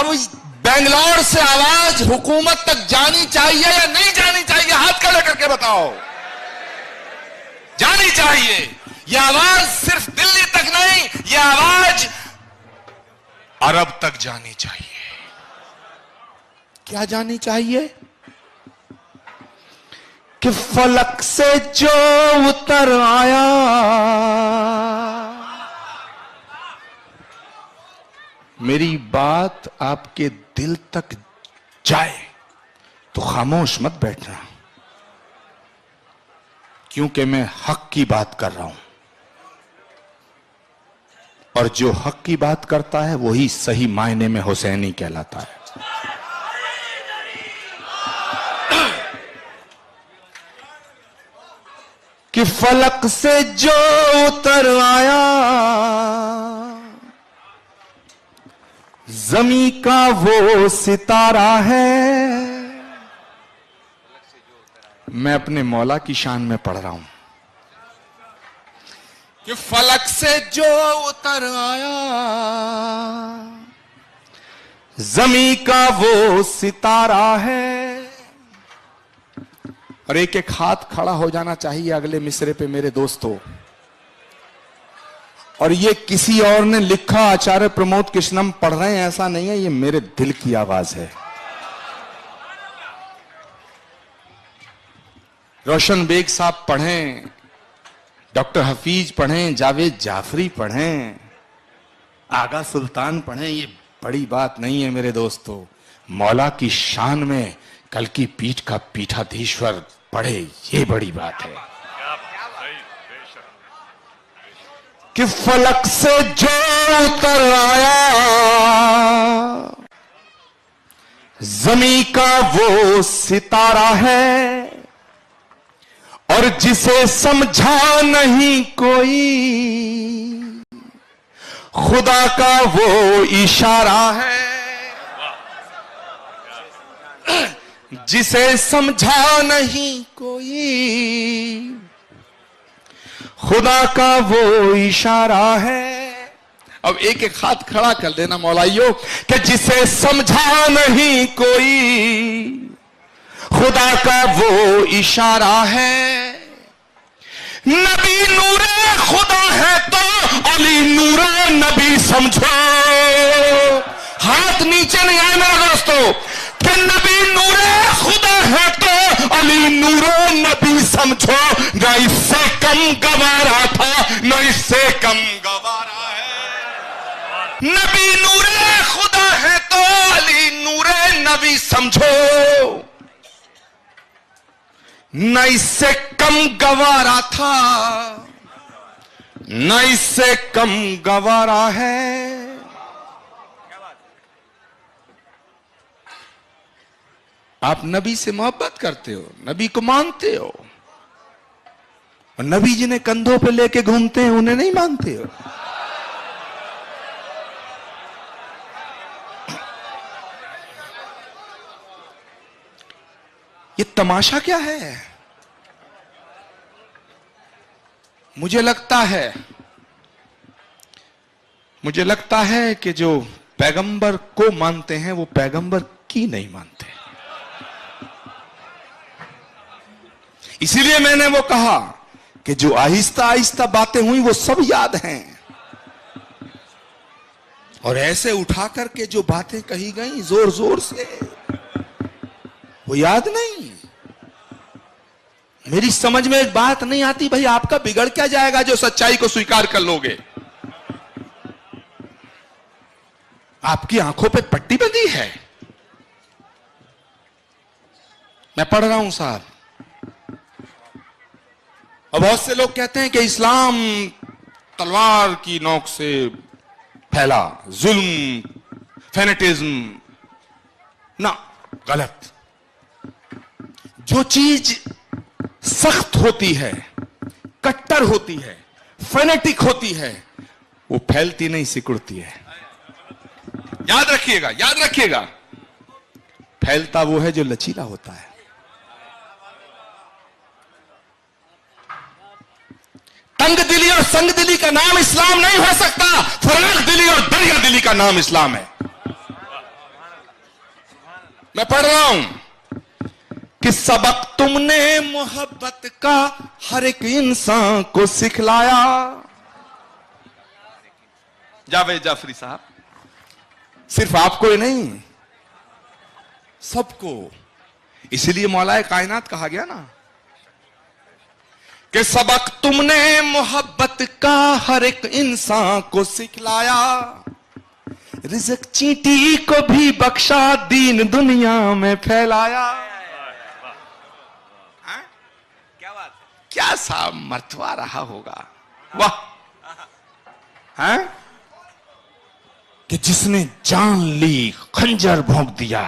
अब बेंगलोर से आवाज हुकूमत तक जानी चाहिए या नहीं जानी चाहिए? हाथ खड़े करके बताओ। जानी चाहिए। यह आवाज सिर्फ दिल्ली तक नहीं, यह आवाज अरब तक जानी चाहिए। क्या जानी चाहिए? कि फलक से जो उतर आया, मेरी बात आपके दिल तक जाए तो खामोश मत बैठना, क्योंकि मैं हक की बात कर रहा हूं, और जो हक की बात करता है वही सही मायने में हुसैनी कहलाता है। कि फलक से जो उतर आया, ज़मी का वो सितारा है। मैं अपने मौला की शान में पढ़ रहा हूं कि फलक से जो उतर आया, ज़मी का वो सितारा है। और एक एक हाथ खड़ा हो जाना चाहिए अगले मिसरे पे मेरे दोस्तों। और ये किसी और ने लिखा, आचार्य प्रमोद कृष्णम पढ़ रहे हैं, ऐसा नहीं है, ये मेरे दिल की आवाज है। रोशन बेग साहब पढ़ें, डॉक्टर हफीज पढ़ें, जावेद जाफरी पढ़ें, आगा सुल्तान पढ़ें, ये बड़ी बात नहीं है मेरे दोस्तों। मौला की शान में कल की पीठ का पीठाधीश्वर पढ़े, ये बड़ी बात है। कि फलक से जो उतर आया, ज़मी का वो सितारा है। और जिसे समझा नहीं कोई, खुदा का वो इशारा है। जिसे समझा नहीं कोई, खुदा का वो इशारा है। अब एक एक हाथ खड़ा कर देना मौलाइयों कि जिसे समझा नहीं कोई, खुदा का वो इशारा है। नबी नूरे खुदा है तो अली नूरे नबी समझो। हाथ नीचे नहीं आए मेरे दोस्तों। कि नबी नूरे खुदा है तो अली नूरे नबी समझो। न इससे कम गवारा था, न इससे कम गवारा है। नबी नूरे खुदा है तो अली नूरे नबी समझो। न इससे कम गवारा था, न इससे कम गवारा है। आप नबी से मोहब्बत करते हो, नबी को मानते हो, और नबी जिन्हें कंधों पे लेके घूमते हैं उन्हें नहीं मानते हो। ये तमाशा क्या है? मुझे लगता है कि जो पैगंबर को मानते हैं वो पैगंबर की नहीं मानते। इसीलिए मैंने वो कहा कि जो आहिस्ता आहिस्ता बातें हुई वो सब याद हैं, और ऐसे उठा करके जो बातें कही गई जोर जोर से, वो याद नहीं। मेरी समझ में एक बात नहीं आती, भाई आपका बिगड़ क्या जाएगा जो सच्चाई को स्वीकार कर लोगे? आपकी आंखों पे पट्टी बंधी है। मैं पढ़ रहा हूं साहब, और बहुत से लोग कहते हैं कि इस्लाम तलवार की नोक से फैला, जुल्म, फेनेटिज्म। ना, गलत। जो चीज सख्त होती है, कट्टर होती है, फेनेटिक होती है, वो फैलती नहीं, सिकुड़ती है। याद रखिएगा, याद रखिएगा। फैलता वो है जो लचीला होता है। तंग दिली और संग दिली का नाम इस्लाम नहीं हो सकता। फराग दिली और दरिया दिली का नाम इस्लाम है। मैं पढ़ रहा हूं कि सबक तुमने मोहब्बत का हर एक इंसान को सिखलाया। जावेद जाफरी साहब, सिर्फ आपको ही नहीं, सबको। इसीलिए मौलाए कायनात कहा गया ना कि सबक तुमने मोहब्बत का हर एक इंसान को सिखलाया, रिज़्क चींटी को भी बख्शा, दीन दुनिया में फैलाया। क्या बात, क्या सा मर्तबा रहा होगा। वाह, हैं कि जिसने जान ली, खंजर भोंक दिया,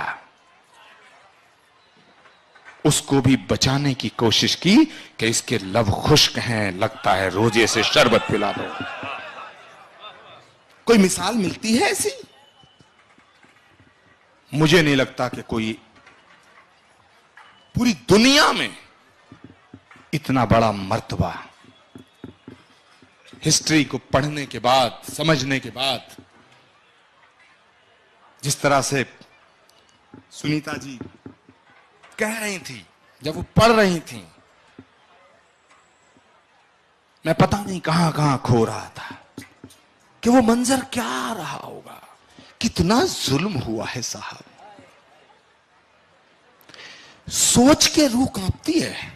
उसको भी बचाने की कोशिश की कि इसके लब खुश्क हैं, लगता है रोजे से शरबत पिला दो। कोई मिसाल मिलती है ऐसी? मुझे नहीं लगता कि कोई पूरी दुनिया में इतना बड़ा मर्तबा, हिस्ट्री को पढ़ने के बाद, समझने के बाद, जिस तरह से सुनीता जी कह रही थी, जब वो पढ़ रही थी, मैं पता नहीं कहां कहां खो रहा था कि वो मंजर क्या रहा होगा। कितना जुल्म हुआ है साहब, सोच के रूह कांपती है।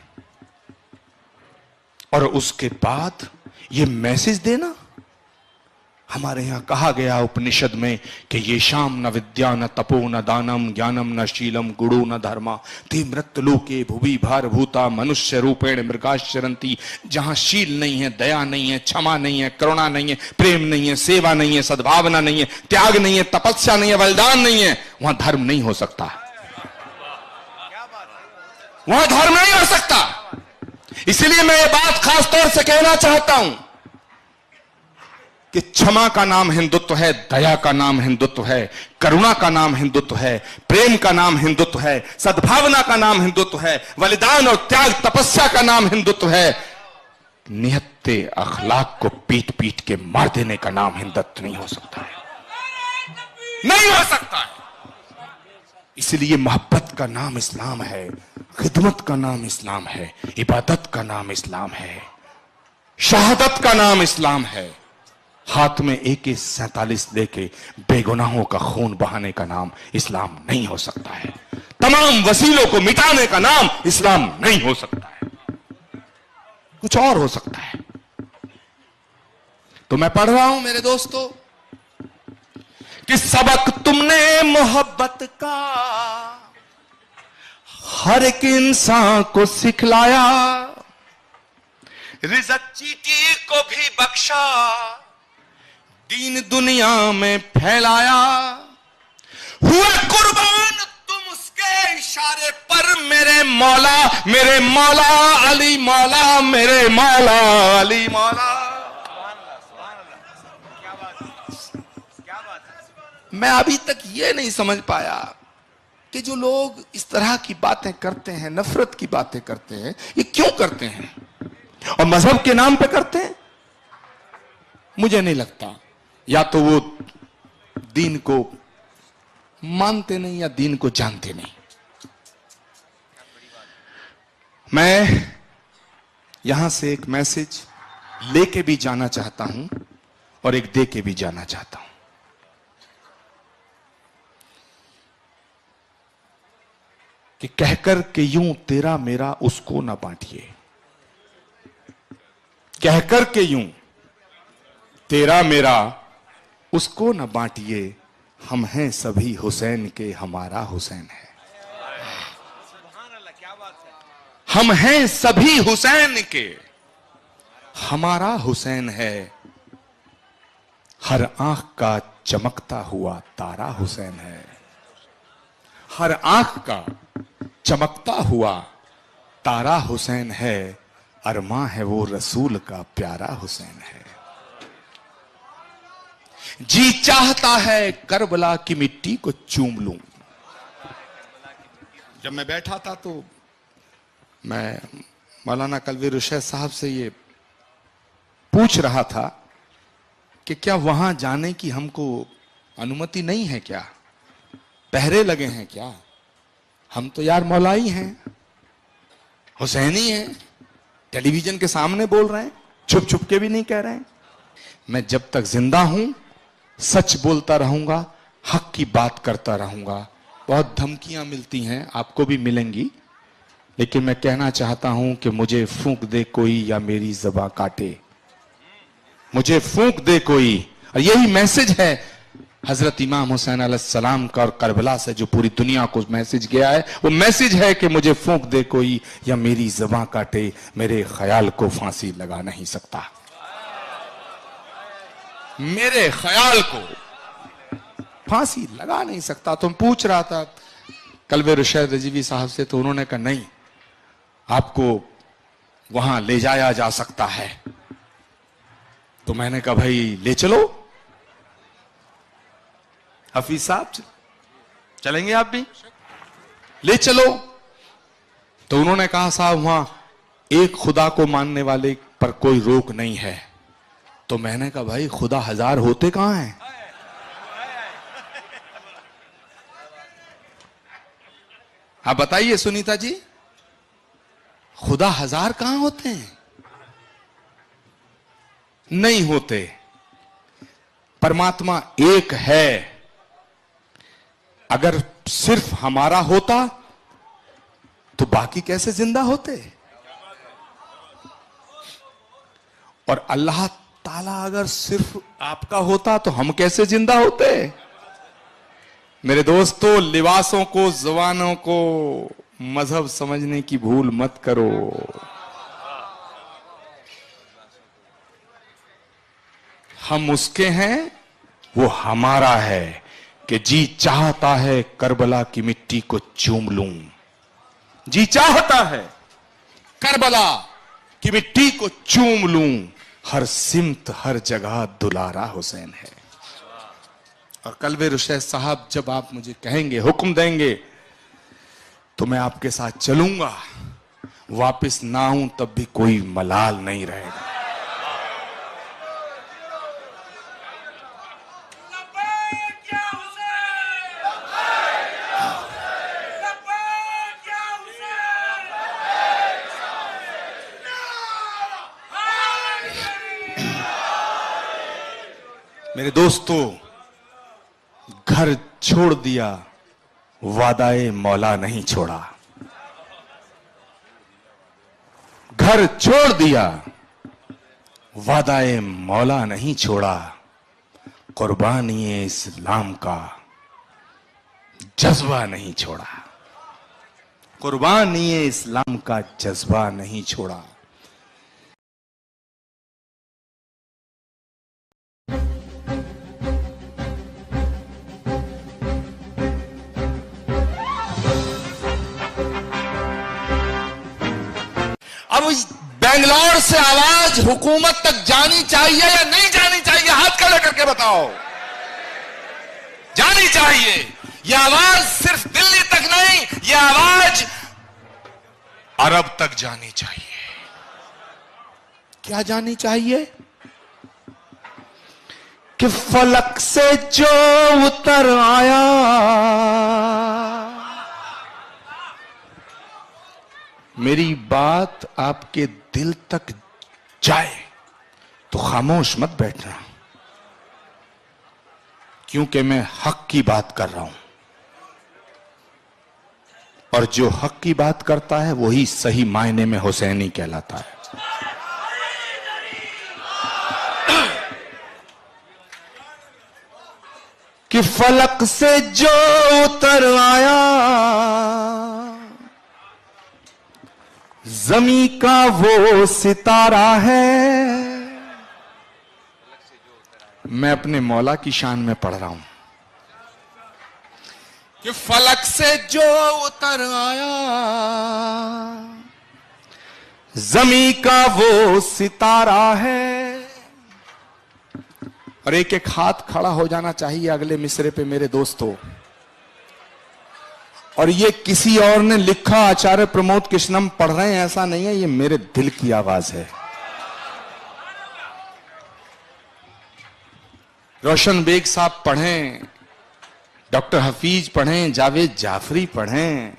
और उसके बाद ये मैसेज देना, हमारे यहां कहा गया उपनिषद में कि ये शाम न विद्या न तपो न दानम ज्ञानम न शीलम गुणो न धर्मा ते मृत्युलोके भुवि भार भूता मनुष्य रूपेण मृगाश्चरंती। जहां शील नहीं है, दया नहीं है, क्षमा नहीं है, करुणा नहीं है, प्रेम नहीं है, सेवा नहीं है, सद्भावना नहीं है, त्याग नहीं है, तपस्या नहीं है, बलिदान नहीं है, वहां धर्म नहीं हो सकता। वहां धर्म नहीं हो सकता। इसलिए मैं ये बात खास तौर से कहना चाहता हूं कि क्षमा का नाम हिंदुत्व है, दया का नाम हिंदुत्व है, करुणा का नाम हिंदुत्व है, प्रेम का नाम हिंदुत्व है, सद्भावना का नाम हिंदुत्व है, बलिदान और त्याग तपस्या का नाम हिंदुत्व है। निहत्ते अखलाक को पीट पीट के मार देने का नाम हिंदुत्व नहीं हो सकता है, नहीं हो सकता है। इसलिए मोहब्बत का नाम इस्लाम है, खिदमत का नाम इस्लाम है, इबादत का नाम इस्लाम है, शहादत का नाम इस्लाम है। हाथ में AK-47 लेके बेगुनाहों का खून बहाने का नाम इस्लाम नहीं हो सकता है। तमाम वसीलों को मिटाने का नाम इस्लाम नहीं हो सकता है, कुछ और हो सकता है। तो मैं पढ़ रहा हूं मेरे दोस्तों कि सबक तुमने मोहब्बत का हर एक इंसान को सिखलाया, रिज़्क चींटी को भी बख्शा, दीन दुनिया में फैलाया। हुआ कुर्बान तुम उसके इशारे पर, मेरे मौला, मेरे मौला अली मौला, मेरे मौला अली मौला। मैं अभी तक ये नहीं समझ पाया कि जो लोग इस तरह की बातें करते हैं, नफरत की बातें करते हैं, ये क्यों करते हैं और मजहब के नाम पे करते हैं। मुझे नहीं लगता, या तो वो दीन को मानते नहीं या दीन को जानते नहीं। मैं यहां से एक मैसेज लेके भी जाना चाहता हूं और एक दे के भी जाना चाहता हूं कि कहकर के यूं तेरा मेरा उसको ना बांटिए, कहकर के यूं तेरा मेरा उसको न बांटिए, हम हैं सभी हुसैन के, हमारा हुसैन है। हम हैं सभी हुसैन के, हमारा हुसैन है। हर आंख का चमकता हुआ तारा हुसैन है, हर आंख का चमकता हुआ तारा हुसैन है। अरमां है वो रसूल का प्यारा हुसैन है। जी चाहता है करबला की मिट्टी को चूम लूं। जब मैं बैठा था तो मैं मौलाना कलवी रुशैद साहब से ये पूछ रहा था कि क्या वहां जाने की हमको अनुमति नहीं है, क्या पहरे लगे हैं क्या। हम तो यार मौलाई हैं, हुसैनी हैं, टेलीविजन के सामने बोल रहे हैं, छुप छुप के भी नहीं कह रहे हैं। मैं जब तक जिंदा हूं सच बोलता रहूंगा, हक की बात करता रहूंगा। बहुत धमकियां मिलती हैं, आपको भी मिलेंगी, लेकिन मैं कहना चाहता हूं कि मुझे फूंक दे कोई या मेरी ज़बां काटे, मुझे फूंक दे कोई। और यही मैसेज है हजरत इमाम हुसैन अलैहिस्सलाम का और करबला से जो पूरी दुनिया को मैसेज गया है। वो मैसेज है कि मुझे फूंक दे कोई या मेरी ज़बां काटे, मेरे ख्याल को फांसी लगा नहीं सकता, मेरे ख्याल को फांसी लगा नहीं सकता। तो मैं पूछ रहा था कल्बे रुशैद रजीवी साहब से, तो उन्होंने कहा नहीं, आपको वहां ले जाया जा सकता है। तो मैंने कहा भाई ले चलो हफीज साहब, चलेंगे आप भी, ले चलो। तो उन्होंने कहा साहब वहां एक खुदा को मानने वाले पर कोई रोक नहीं है। तो मैंने कहा भाई खुदा हजार होते कहां हैं? आप बताइए सुनीता जी, खुदा हजार कहां होते हैं? नहीं होते। परमात्मा एक है। अगर सिर्फ हमारा होता तो बाकी कैसे जिंदा होते? और अल्लाह ताला अगर सिर्फ आपका होता तो हम कैसे जिंदा होते? मेरे दोस्तों, लिबासों को, जबानों को मजहब समझने की भूल मत करो। हम उसके हैं, वो हमारा है। कि जी चाहता है करबला की मिट्टी को चूम लूं, जी चाहता है करबला की मिट्टी को चूम लूं। हर सिमत हर जगह दुलारा हुसैन है। और कल्बे रुशैद साहब, जब आप मुझे कहेंगे, हुक्म देंगे, तो मैं आपके साथ चलूंगा। वापस ना आऊं तब भी कोई मलाल नहीं रहेगा। मेरे दोस्तों, घर छोड़ दिया, वादाए मौला नहीं छोड़ा। घर छोड़ दिया, वादाए मौला नहीं छोड़ा। कुर्बानी इस्लाम का जज्बा नहीं छोड़ा, कुर्बानी इस्लाम का जज्बा नहीं छोड़ा। अब बेंगलोर से आवाज हुकूमत तक जानी चाहिए या नहीं जानी चाहिए? हाथ खड़े करके बताओ। जानी चाहिए। यह आवाज सिर्फ दिल्ली तक नहीं, यह आवाज अरब तक जानी चाहिए। क्या जानी चाहिए? कि फलक से जो उतर आया, मेरी बात आपके दिल तक जाए तो खामोश मत बैठना, क्योंकि मैं हक की बात कर रहा हूं। और जो हक की बात करता है वही सही मायने में हुसैनी कहलाता है। कि फलक से जो उतर आया, ज़मी का वो सितारा है। मैं अपने मौला की शान में पढ़ रहा हूं कि फलक से जो उतर आया, ज़मी का वो सितारा है। और एक एक हाथ खड़ा हो जाना चाहिए अगले मिसरे पे मेरे दोस्तों। और ये किसी और ने लिखा, आचार्य प्रमोद कृष्णम पढ़ रहे हैं, ऐसा नहीं है, ये मेरे दिल की आवाज है। रोशन बेग साहब पढ़ें, डॉक्टर हफीज पढ़ें, जावेद जाफरी पढ़ें,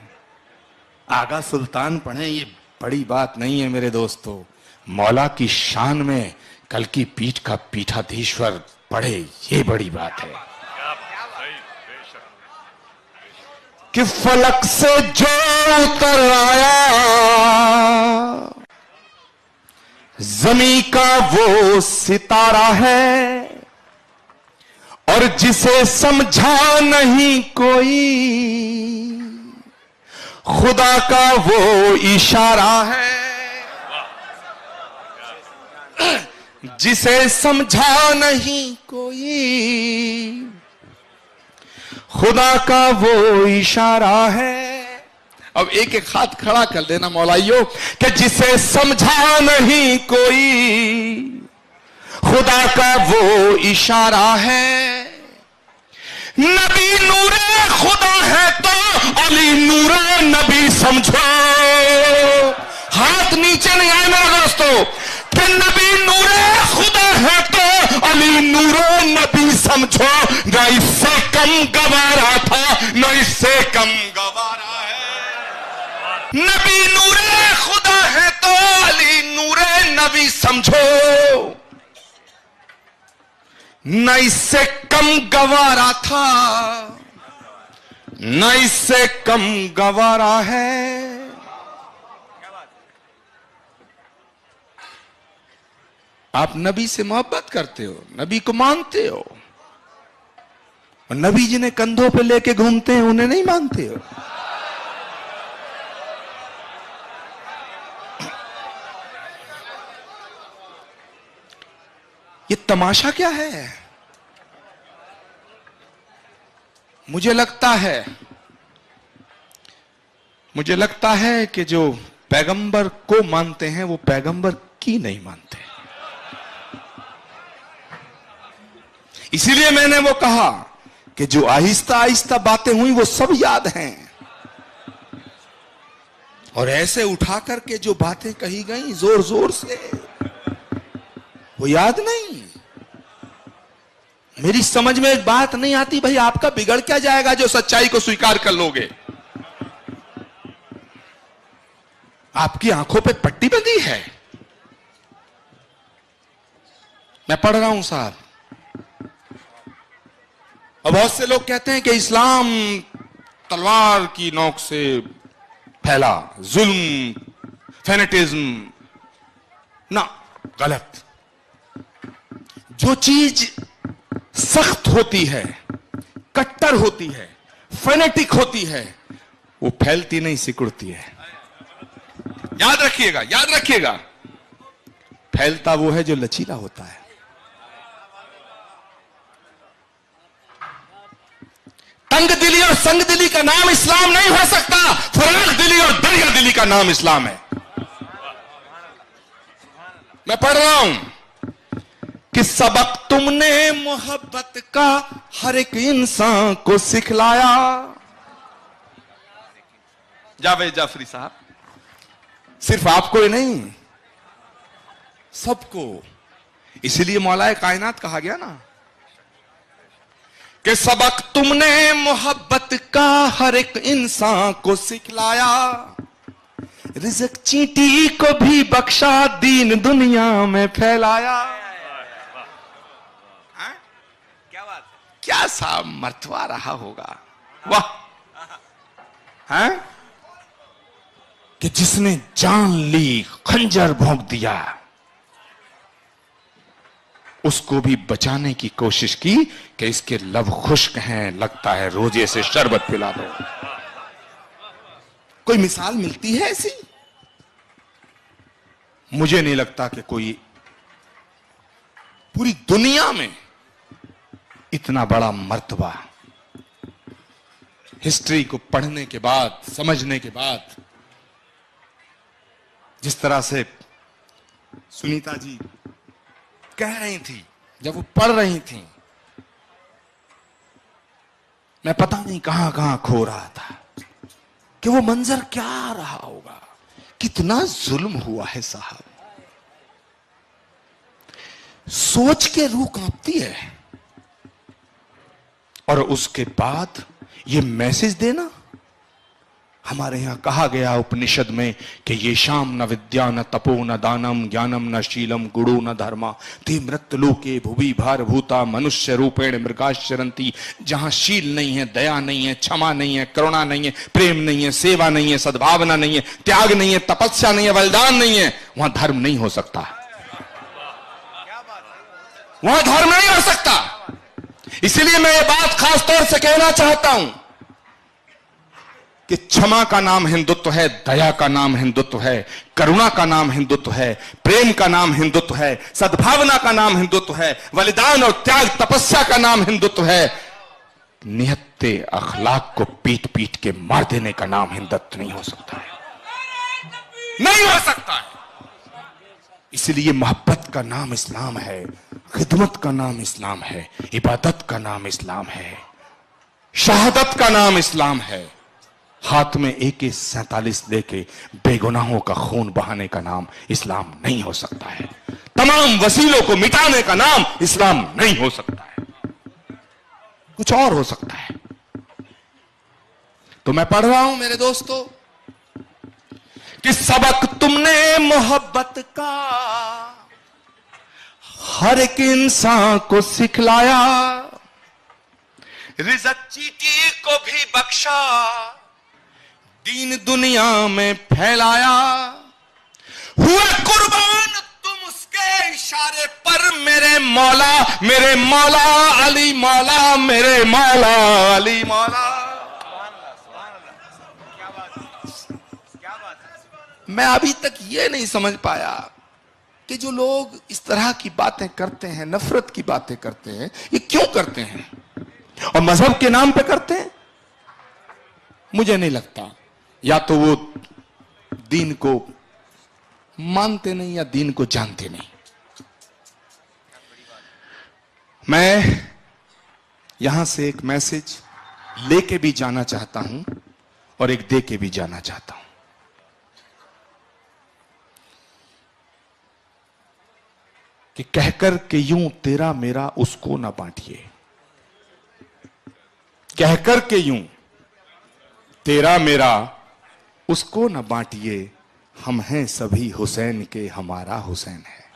आगा सुल्तान पढ़े ये बड़ी बात नहीं है मेरे दोस्तों। मौला की शान में कल की पीठ का पीठाधीश्वर पढ़े ये बड़ी बात है कि फलक से जो उतर आया जमी का वो सितारा है और जिसे समझा नहीं कोई खुदा का वो इशारा है। जिसे समझा नहीं कोई खुदा का वो इशारा है। अब एक एक हाथ खड़ा कर देना मौलाइयों कि जिसे समझा नहीं कोई खुदा का वो इशारा है। नबी नूरे खुदा है तो अली नूरे नबी समझो। हाथ नीचे नहीं आए मेरे दोस्तों कि नबी नूरे खुदा है तो अली नूरे नबी समझो। न इससे कम गवारा था न इससे कम गवारा है। नबी नूरे खुदा है तो अली नूरे नबी समझो। न इससे कम गवारा था न इससे कम गवारा है। आप नबी से मोहब्बत करते हो, नबी को मानते हो, और नबी जिन्हें कंधों पे लेके घूमते हैं उन्हें नहीं मानते हो। ये तमाशा क्या है? मुझे लगता है कि जो पैगंबर को मानते हैं वो पैगंबर की नहीं मानते। इसीलिए मैंने वो कहा कि जो आहिस्ता आहिस्ता बातें हुई वो सब याद हैं, और ऐसे उठा करके जो बातें कही गई जोर जोर से वो याद नहीं। मेरी समझ में एक बात नहीं आती, भाई आपका बिगड़ क्या जाएगा जो सच्चाई को स्वीकार कर लोगे? आपकी आंखों पे पट्टी बंधी है। मैं पढ़ रहा हूं साहब, और बहुत से लोग कहते हैं कि इस्लाम तलवार की नोक से फैला, जुल्म, फेनेटिज्म। ना, गलत। जो चीज सख्त होती है, कट्टर होती है, फेनेटिक होती है, वो फैलती नहीं, सिकुड़ती है। याद रखिएगा, याद रखिएगा। फैलता वो है जो लचीला होता है। तंग दिली और संग दिली का नाम इस्लाम नहीं हो सकता। फराग दिली और दरिया दिली का नाम इस्लाम है। मैं पढ़ रहा हूं कि सबक तुमने मोहब्बत का हर एक इंसान को सिखलाया। जावेद जाफरी साहब, सिर्फ आपको ही नहीं, सबको। इसलिए मौलाए कायनात कहा गया ना कि सबक तुमने मोहब्बत का हर एक इंसान को सिखलाया। रिज़्क चींटी को भी बख्शा, दीन दुनिया में फैलाया। क्या सा मर्तबा रहा होगा, वाह! हैं कि जिसने जान ली, खंजर भोंक दिया, उसको भी बचाने की कोशिश की कि इसके लब खुश्क हैं, लगता है रोजे से शरबत पिला दो। कोई मिसाल मिलती है ऐसी? मुझे नहीं लगता कि कोई पूरी दुनिया में इतना बड़ा मर्तबा हिस्ट्री को पढ़ने के बाद, समझने के बाद, जिस तरह से सुनीता जी कह रही थी जब वो पढ़ रही थी, मैं पता नहीं कहां कहां खो रहा था कि वो मंजर क्या रहा होगा। कितना जुल्म हुआ है साहब, सोच के रूह कांपती है। और उसके बाद ये मैसेज देना, हमारे यहां कहा गया उपनिषद में कि ये शाम न विद्या न तपो न दानम ज्ञानम न शीलम गुणो न धर्मा ते मृत्युलोके भुवि भार भूता मनुष्य रूपेण मृगाश्चरंती। जहां शील नहीं है, दया नहीं है, क्षमा नहीं है, करुणा नहीं है, प्रेम नहीं है, सेवा नहीं है, सद्भावना नहीं है, त्याग नहीं है, तपस्या नहीं है, बलिदान नहीं है, वहां धर्म नहीं हो सकता। वहां धर्म नहीं हो सकता। इसलिए मैं ये बात खास तौर से कहना चाहता हूं कि क्षमा का नाम हिंदुत्व है, दया का नाम हिंदुत्व है, करुणा का नाम हिंदुत्व है, प्रेम का नाम हिंदुत्व है, सद्भावना का नाम हिंदुत्व है, बलिदान और त्याग तपस्या का नाम हिंदुत्व है। निहत्ते अखलाक को पीट पीट के मार देने का नाम हिंदुत्व नहीं हो सकता है, नहीं हो सकता है। इसलिए मोहब्बत का नाम इस्लाम है, खिदमत का नाम इस्लाम है, इबादत का नाम इस्लाम है, शहादत का नाम इस्लाम है। हाथ में AK-47 लेके बेगुनाहों का खून बहाने का नाम इस्लाम नहीं हो सकता है। तमाम वसीलों को मिटाने का नाम इस्लाम नहीं हो सकता है, कुछ और हो सकता है। तो मैं पढ़ रहा हूं मेरे दोस्तों कि सबक तुमने मोहब्बत का हर एक इंसान को सिखलाया, रिज़्क़ चीटी को भी बख्शा, दीन दुनिया में फैलाया। हुआ कुर्बान तुम उसके इशारे पर मेरे मौला, मेरे मौला अली मौला, मेरे मौला अली मौला। मैं अभी तक ये नहीं समझ पाया कि जो लोग इस तरह की बातें करते हैं, नफरत की बातें करते हैं, ये क्यों करते हैं और मजहब के नाम पे करते हैं। मुझे नहीं लगता, या तो वो दीन को मानते नहीं या दीन को जानते नहीं। मैं यहां से एक मैसेज लेके भी जाना चाहता हूं और एक दे के भी जाना चाहता हूं कि कहकर के यूं तेरा मेरा उसको ना बांटिए, कहकर के यूं तेरा मेरा उसको न बांटिए, हम हैं सभी हुसैन के, हमारा हुसैन है।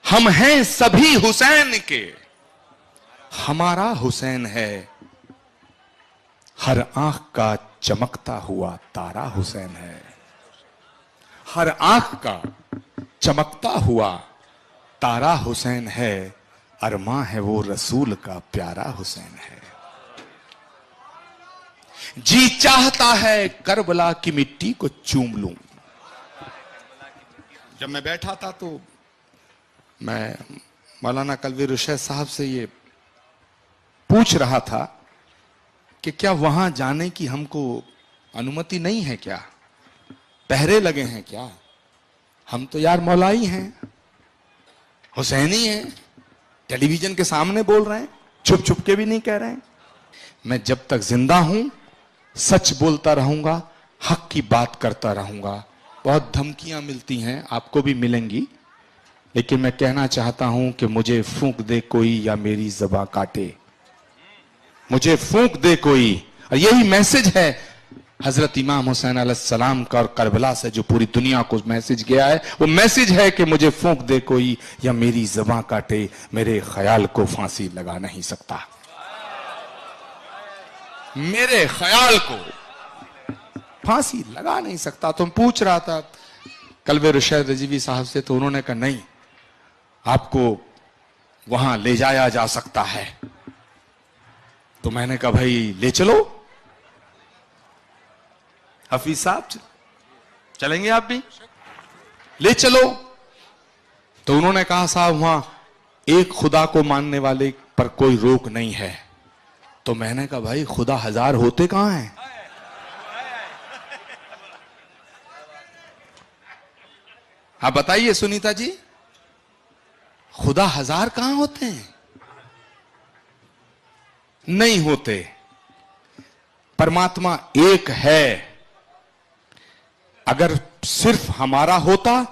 हम हैं सभी हुसैन के, हमारा हुसैन है। हर आंख का चमकता हुआ तारा हुसैन है, हर आंख का चमकता हुआ तारा हुसैन है। अरमां है वो रसूल का प्यारा हुसैन है। जी चाहता है करबला की मिट्टी को चूम लूं। जब मैं बैठा था तो मैं मौलाना कलवी रुशैद साहब से ये पूछ रहा था कि क्या वहां जाने की हमको अनुमति नहीं है, क्या पहरे लगे हैं क्या। हम तो यार मौलाई हैं, हुसैनी हैं, टेलीविजन के सामने बोल रहे हैं, छुप छुप के भी नहीं कह रहे हैं। मैं जब तक जिंदा हूं सच बोलता रहूंगा, हक की बात करता रहूंगा। बहुत धमकियां मिलती हैं, आपको भी मिलेंगी, लेकिन मैं कहना चाहता हूं कि मुझे फूंक दे कोई या मेरी ज़बां काटे, मुझे फूंक दे कोई। और यही मैसेज है हजरत इमाम हुसैन अलैहिस्सलाम का, और करबला से जो पूरी दुनिया को मैसेज गया है, वो मैसेज है कि मुझे फूंक दे कोई या मेरी ज़बां काटे, मेरे ख्याल को फांसी लगा नहीं सकता, मेरे ख्याल को फांसी लगा नहीं सकता। तो मैं पूछ रहा था कलवे रुशैद रजीवी साहब से, तो उन्होंने कहा नहीं, आपको वहां ले जाया जा सकता है। तो मैंने कहा भाई ले चलो हफीज साहब, चलेंगे आप भी, ले चलो। तो उन्होंने कहा साहब वहां एक खुदा को मानने वाले पर कोई रोक नहीं है। तो मैंने कहा भाई खुदा हजार होते कहां हैं। आप बताइए सुनीता जी, खुदा हजार कहां होते हैं। नहीं होते। परमात्मा एक है। अगर सिर्फ हमारा होता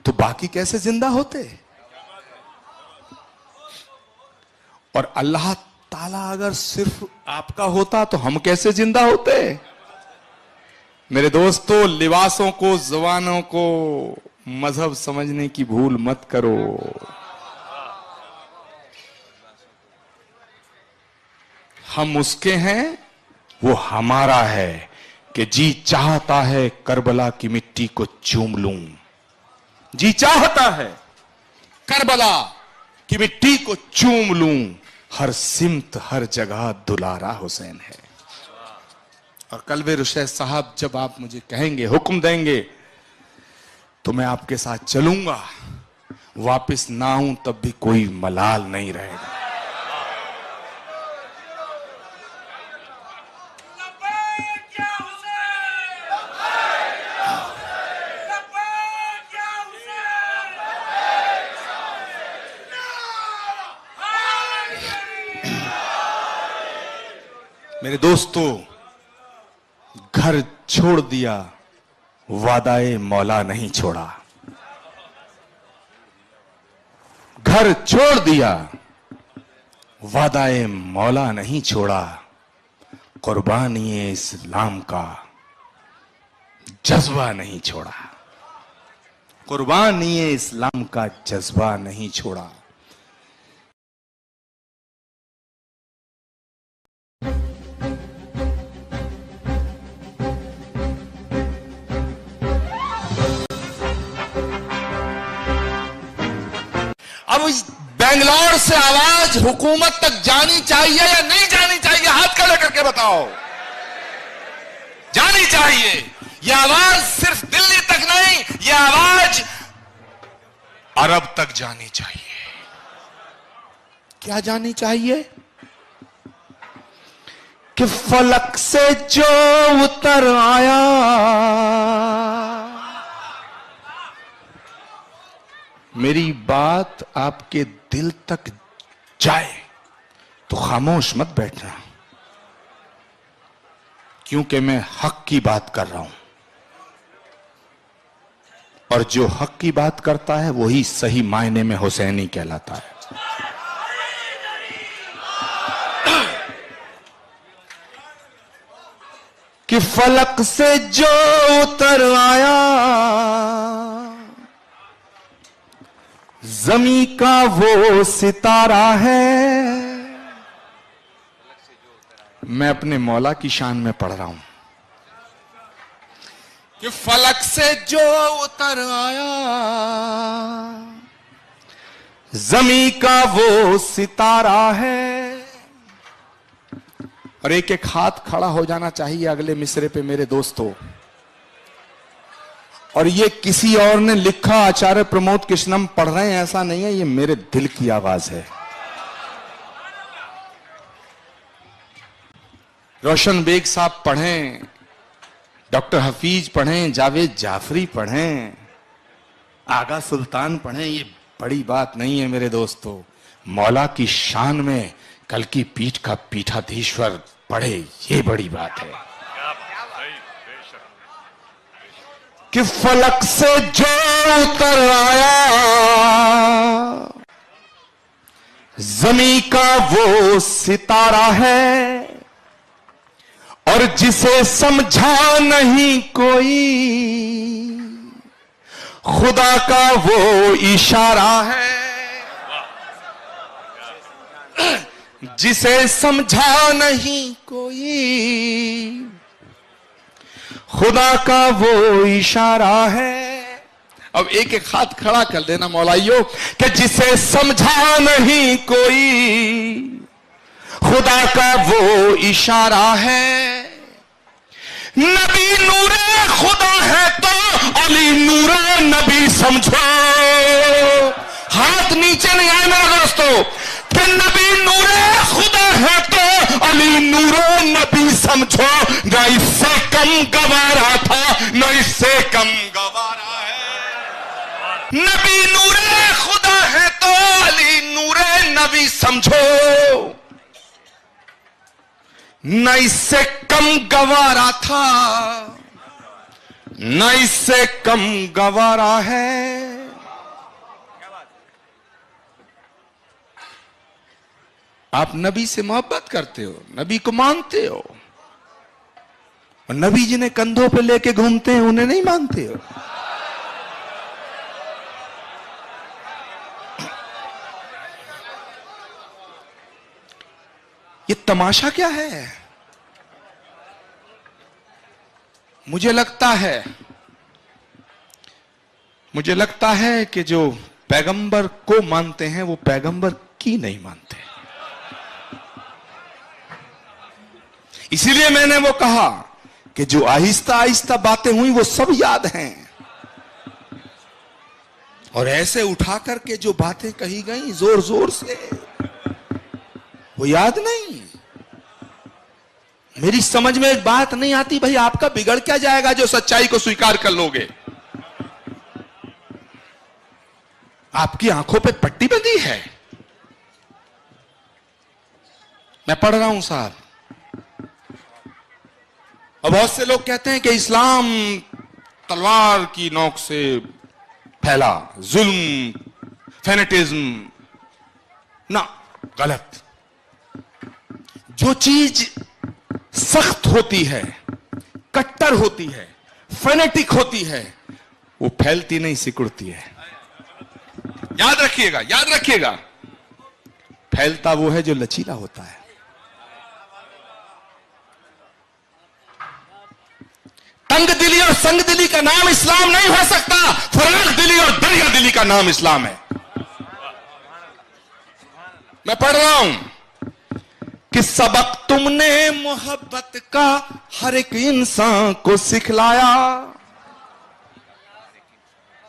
तो बाकी कैसे जिंदा होते। और अल्लाह साला अगर सिर्फ आपका होता तो हम कैसे जिंदा होते। मेरे दोस्तों, लिबासों को, जबानों को मजहब समझने की भूल मत करो। हम उसके हैं, वो हमारा है कि जी चाहता है करबला की मिट्टी को चूम लूं। जी चाहता है करबला की मिट्टी को चूम लूं। हर सिमत हर जगह दुलारा हुसैन है। और कल्बे रुशैद साहब, जब आप मुझे कहेंगे, हुक्म देंगे, तो मैं आपके साथ चलूंगा। वापस ना आऊं तब भी कोई मलाल नहीं रहेगा। मेरे दोस्तों, घर छोड़ दिया, वादाए मौला नहीं छोड़ा। घर छोड़ दिया, वादाए मौला नहीं छोड़ा। कुर्बानी इस्लाम का जज्बा नहीं छोड़ा। कुर्बानी इस्लाम का जज्बा नहीं छोड़ा। अब बेंगलोर से आवाज हुकूमत तक जानी चाहिए या नहीं जानी चाहिए? हाथ खड़ा करके बताओ। जानी चाहिए। यह आवाज सिर्फ दिल्ली तक नहीं, यह आवाज अरब तक जानी चाहिए। क्या जानी चाहिए? कि फलक से जो उतर आया, मेरी बात आपके दिल तक जाए तो खामोश मत बैठना, क्योंकि मैं हक की बात कर रहा हूं। और जो हक की बात करता है वही सही मायने में हुसैनी कहलाता है। कि फलक से जो उतर आया, ज़मीं का वो सितारा है। मैं अपने मौला की शान में पढ़ रहा हूं कि फलक से जो उतर आया, ज़मीं का वो सितारा है। और एक एक हाथ खड़ा हो जाना चाहिए अगले मिसरे पे मेरे दोस्तों। और ये किसी और ने लिखा, आचार्य प्रमोद कृष्णम पढ़ रहे हैं, ऐसा नहीं है, ये मेरे दिल की आवाज है। रोशन बेग साहब पढ़ें, डॉक्टर हफीज पढ़ें, जावेद जाफरी पढ़ें, आगा सुल्तान पढ़ें, ये बड़ी बात नहीं है मेरे दोस्तों। मौला की शान में कल की पीठ का पीठाधीश्वर पढ़े, ये बड़ी बात है। कि फलक से जो उतर आया, ज़मीं का वो सितारा है। और जिसे समझा नहीं कोई, खुदा का वो इशारा है। जिसे समझा नहीं कोई, खुदा का वो इशारा है। अब एक एक हाथ खड़ा कर देना मौलाइयों कि जिसे समझा नहीं कोई, खुदा का वो इशारा है। नबी नूरे खुदा है तो अली नूरे नबी समझो। हाथ नीचे नहीं आए मेरे दोस्तों। कि नबी नूरे खुदा है तो अली नूरे नबी समझो। न इससे कम गवारा था, न इससे कम गवारा है। नबी नूरे खुदा है तो अली नूरे नबी समझो। न इससे कम गवारा था, न इससे कम गवारा है। आप नबी से मोहब्बत करते हो, नबी को मानते हो, और नबी जिन्हें कंधों पे लेके घूमते हैं उन्हें नहीं मानते हो। ये तमाशा क्या है? मुझे लगता है कि जो पैगंबर को मानते हैं वो पैगंबर की नहीं मानते। इसीलिए मैंने वो कहा कि जो आहिस्ता आहिस्ता बातें हुई वो सब याद हैं, और ऐसे उठा करके जो बातें कही गई जोर जोर से वो याद नहीं। मेरी समझ में एक बात नहीं आती, भाई आपका बिगड़ क्या जाएगा जो सच्चाई को स्वीकार कर लोगे? आपकी आंखों पे पट्टी बंधी है। मैं पढ़ रहा हूं साहब, और बहुत से लोग कहते हैं कि इस्लाम तलवार की नोक से फैला, जुल्म, फेनेटिज्म। ना, गलत। जो चीज सख्त होती है, कट्टर होती है, फेनेटिक होती है, वो फैलती नहीं, सिकुड़ती है। याद रखिएगा, याद रखिएगा। फैलता वो है जो लचीला होता है। तंग दिली और संग दिली का नाम इस्लाम नहीं हो सकता। फराख दिली और दरिया दिली का नाम इस्लाम है। मैं पढ़ रहा हूं कि सबक तुमने मोहब्बत का हर एक इंसान को सिखलाया।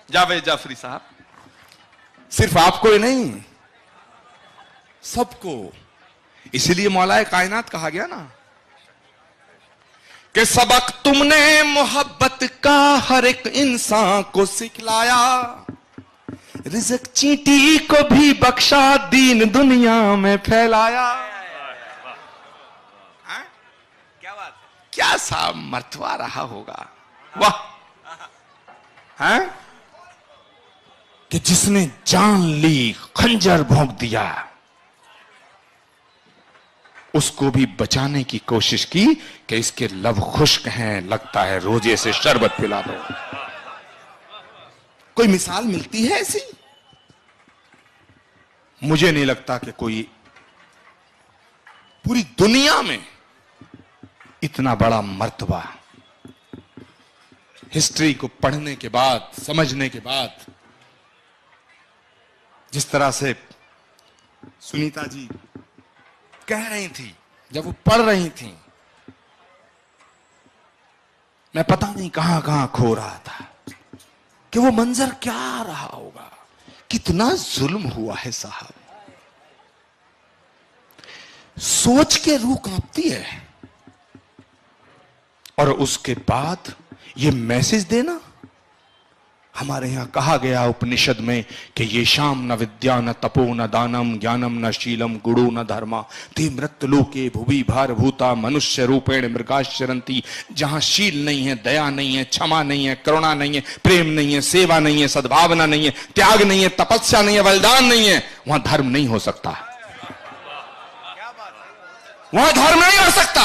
जावेद जाफरी साहब, सिर्फ आपको ही नहीं, सबको। इसलिए मौलाए कायनात कहा गया ना कि सबक तुमने मोहब्बत का हर एक इंसान को सिखलाया, रिज़्क़ चींटी को भी बख्शा, दीन दुनिया में फैलाया। क्या बात, क्या सा मर्तबा रहा होगा। वाह, हैं कि जिसने जान ली, खंजर भोंक दिया, उसको भी बचाने की कोशिश की कि इसके लब खुश्क हैं, लगता है रोजे से शरबत पिला दो। कोई मिसाल मिलती है ऐसी? मुझे नहीं लगता कि कोई पूरी दुनिया में इतना बड़ा मर्तबा हिस्ट्री को पढ़ने के बाद, समझने के बाद, जिस तरह से सुनीता जी कह रही थी, जब वो पढ़ रही थी, मैं पता नहीं कहां कहां खो रहा था कि वो मंजर क्या रहा होगा। कितना जुल्म हुआ है साहब, सोच के रूह कांपती है। और उसके बाद ये मैसेज देना, हमारे यहां कहा गया उपनिषद में कि ये शाम न विद्या न तपो न दानम ज्ञानम न शीलम गुणो न धर्मा ते मृत्युलोके भुवि भार भूता मनुष्य रूपेण मृगाश्चरंती। जहां शील नहीं है, दया नहीं है, क्षमा नहीं है, करुणा नहीं है, प्रेम नहीं है, सेवा नहीं है, सद्भावना नहीं है, त्याग नहीं है, तपस्या नहीं है, बलिदान नहीं है, वहां धर्म नहीं हो सकता। वहां धर्म नहीं हो सकता।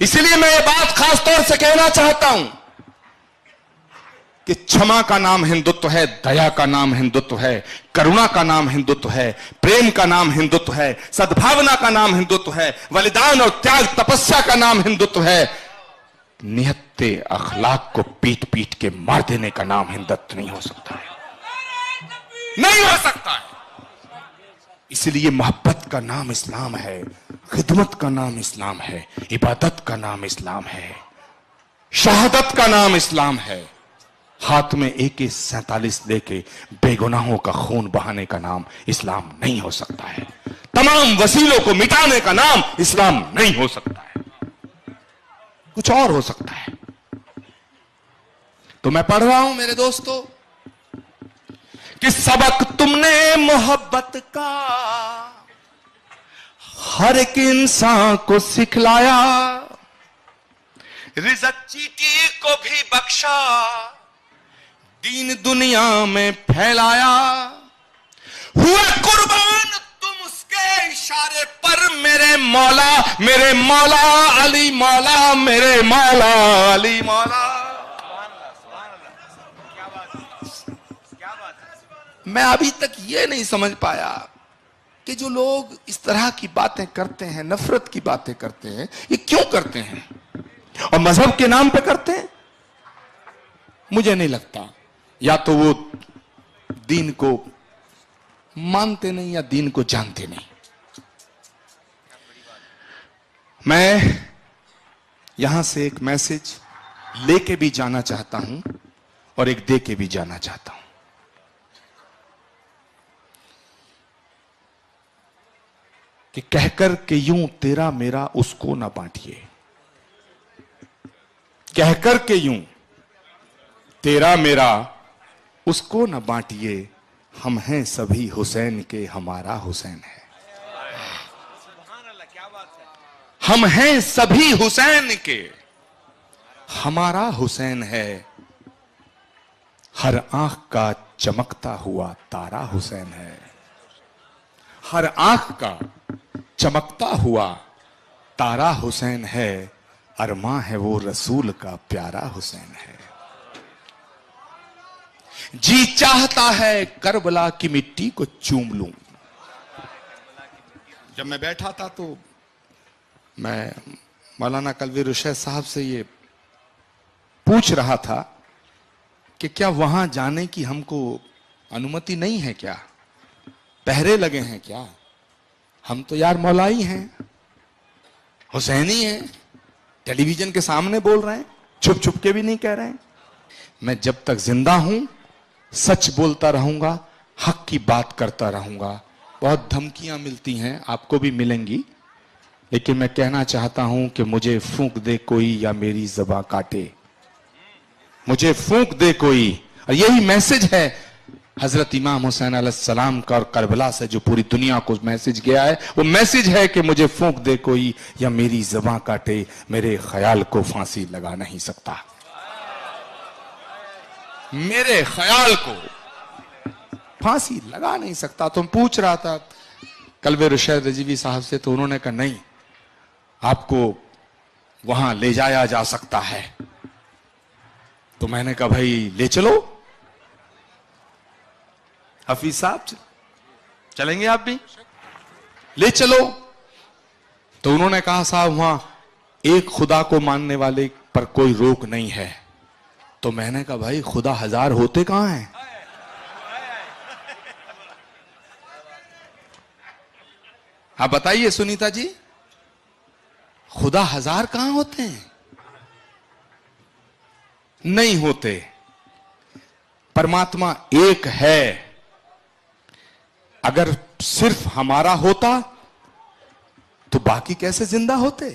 इसलिए मैं ये बात खास तौर से कहना चाहता हूं कि क्षमा का नाम हिंदुत्व है, दया का नाम हिंदुत्व है, करुणा का नाम हिंदुत्व है, प्रेम का नाम हिंदुत्व है, सद्भावना का नाम हिंदुत्व है, बलिदान और त्याग तपस्या का नाम हिंदुत्व है। निहत्ते अखलाक को पीट पीट के मार देने का नाम हिंदुत्व नहीं हो सकता है, नहीं हो सकता है। इसलिए मोहब्बत का नाम इस्लाम है, खिदमत का नाम इस्लाम है, इबादत का नाम इस्लाम है, शहादत का नाम इस्लाम है। हाथ में AK-47 लेके बेगुनाहों का खून बहाने का नाम इस्लाम नहीं हो सकता है। तमाम वसीलों को मिटाने का नाम इस्लाम नहीं हो सकता है, कुछ और हो सकता है। तो मैं पढ़ रहा हूं मेरे दोस्तों कि सबक तुमने मोहब्बत का हर एक इंसान को सिखलाया, रिज़्क़ चींटी को भी बख्शा, दीन दुनिया में फैलाया। हुआ कुर्बान तुम उसके इशारे मेरे मौला अली मौला, मेरे मौला अली मौला। मैं अभी तक ये नहीं समझ पाया कि जो लोग इस तरह की बातें करते हैं, नफरत की बातें करते हैं, ये क्यों करते हैं और मजहब के नाम पे करते हैं। मुझे नहीं लगता, या तो वो दीन को मानते नहीं या दीन को जानते नहीं। मैं यहां से एक मैसेज लेके भी जाना चाहता हूं और एक दे के भी जाना चाहता हूं। कि कहकर के यूं तेरा मेरा उसको ना बांटिए, कहकर के यूं तेरा मेरा उसको न बांटिए, हम हैं सभी हुसैन के, हमारा हुसैन है। हम हैं सभी हुसैन के, हमारा हुसैन है। हर आंख का चमकता हुआ तारा हुसैन है। हर आंख का चमकता हुआ तारा हुसैन है। अरमां है वो रसूल का प्यारा हुसैन है। जी चाहता है करबला की मिट्टी को चूम लूं। जब मैं बैठा था तो मैं मौलाना कलवी रुशैद साहब से ये पूछ रहा था कि क्या वहां जाने की हमको अनुमति नहीं है, क्या पहरे लगे हैं क्या? हम तो यार मौलाई हैं, हुसैनी हैं, टेलीविजन के सामने बोल रहे हैं, छुप छुप के भी नहीं कह रहे हैं। मैं जब तक जिंदा हूं सच बोलता रहूंगा, हक की बात करता रहूंगा। बहुत धमकियां मिलती हैं, आपको भी मिलेंगी, लेकिन मैं कहना चाहता हूं कि मुझे फूंक दे कोई या मेरी ज़बां काटे, मुझे फूंक दे कोई। और यही मैसेज है हजरत इमाम हुसैन अलैहिस्सलाम का और करबला से जो पूरी दुनिया को मैसेज गया है। वो मैसेज है कि मुझे फूंक दे कोई या मेरी ज़बां काटे, मेरे ख्याल को फांसी लगा नहीं सकता। मेरे ख्याल को फांसी लगा नहीं सकता। तो पूछ रहा था कलवे रुशैद रजीवी साहब से, तो उन्होंने कहा नहीं, आपको वहां ले जाया जा सकता है। तो मैंने कहा भाई ले चलो हफीज साहब, चलेंगे आप भी, ले चलो। तो उन्होंने कहा साहब वहां एक खुदा को मानने वाले पर कोई रोक नहीं है। तो मैंने कहा भाई खुदा हजार होते कहां हैं? आप बताइए सुनीता जी, खुदा हजार कहां होते हैं? नहीं होते। परमात्मा एक है। अगर सिर्फ हमारा होता तो बाकी कैसे जिंदा होते?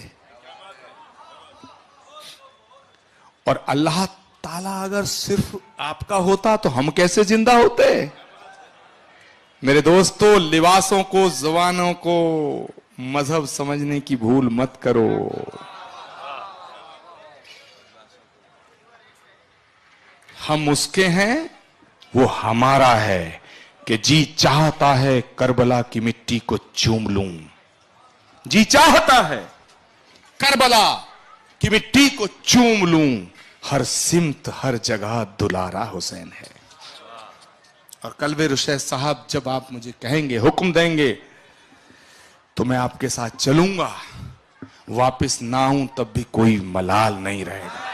और अल्लाह ताला अगर सिर्फ आपका होता तो हम कैसे जिंदा होते? मेरे दोस्तों, लिबासों को, जबानों को मजहब समझने की भूल मत करो। हम उसके हैं, वो हमारा है। कि जी चाहता है करबला की मिट्टी को चूम लूं, जी चाहता है करबला की मिट्टी को चूम लूं। हर सिमत हर जगह दुलारा हुसैन है। और कलवे रुशैद साहब, जब आप मुझे कहेंगे, हुक्म देंगे, तो मैं आपके साथ चलूंगा। वापस ना आऊं तब भी कोई मलाल नहीं रहेगा।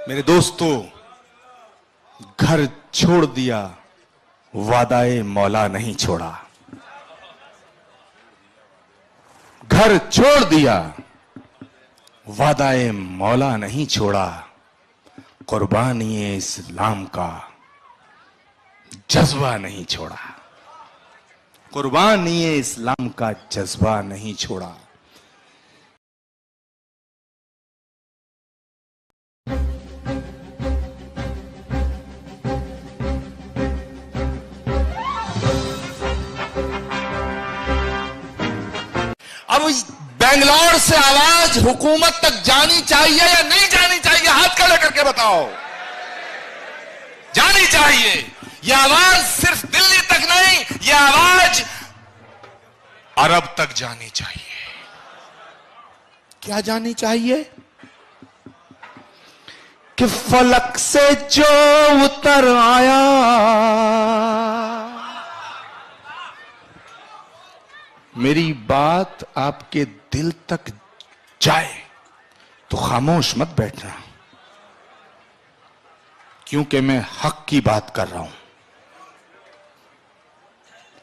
मेरे दोस्तों, घर छोड़ दिया, वादाए मौला नहीं छोड़ा। घर छोड़ दिया, वादाए मौला नहीं छोड़ा। कुर्बानी इस्लाम का जज्बा नहीं छोड़ा। कुर्बानी इस्लाम का जज्बा नहीं छोड़ा। अब बेंगलोर से आवाज हुकूमत तक जानी चाहिए या नहीं जानी चाहिए? हाथ खड़े करके बताओ। जानी चाहिए। यह आवाज सिर्फ दिल्ली तक नहीं, यह आवाज अरब तक जानी चाहिए। क्या जानी चाहिए? कि फलक से जो उतर आया, मेरी बात आपके दिल तक जाए तो खामोश मत बैठना, क्योंकि मैं हक की बात कर रहा हूं,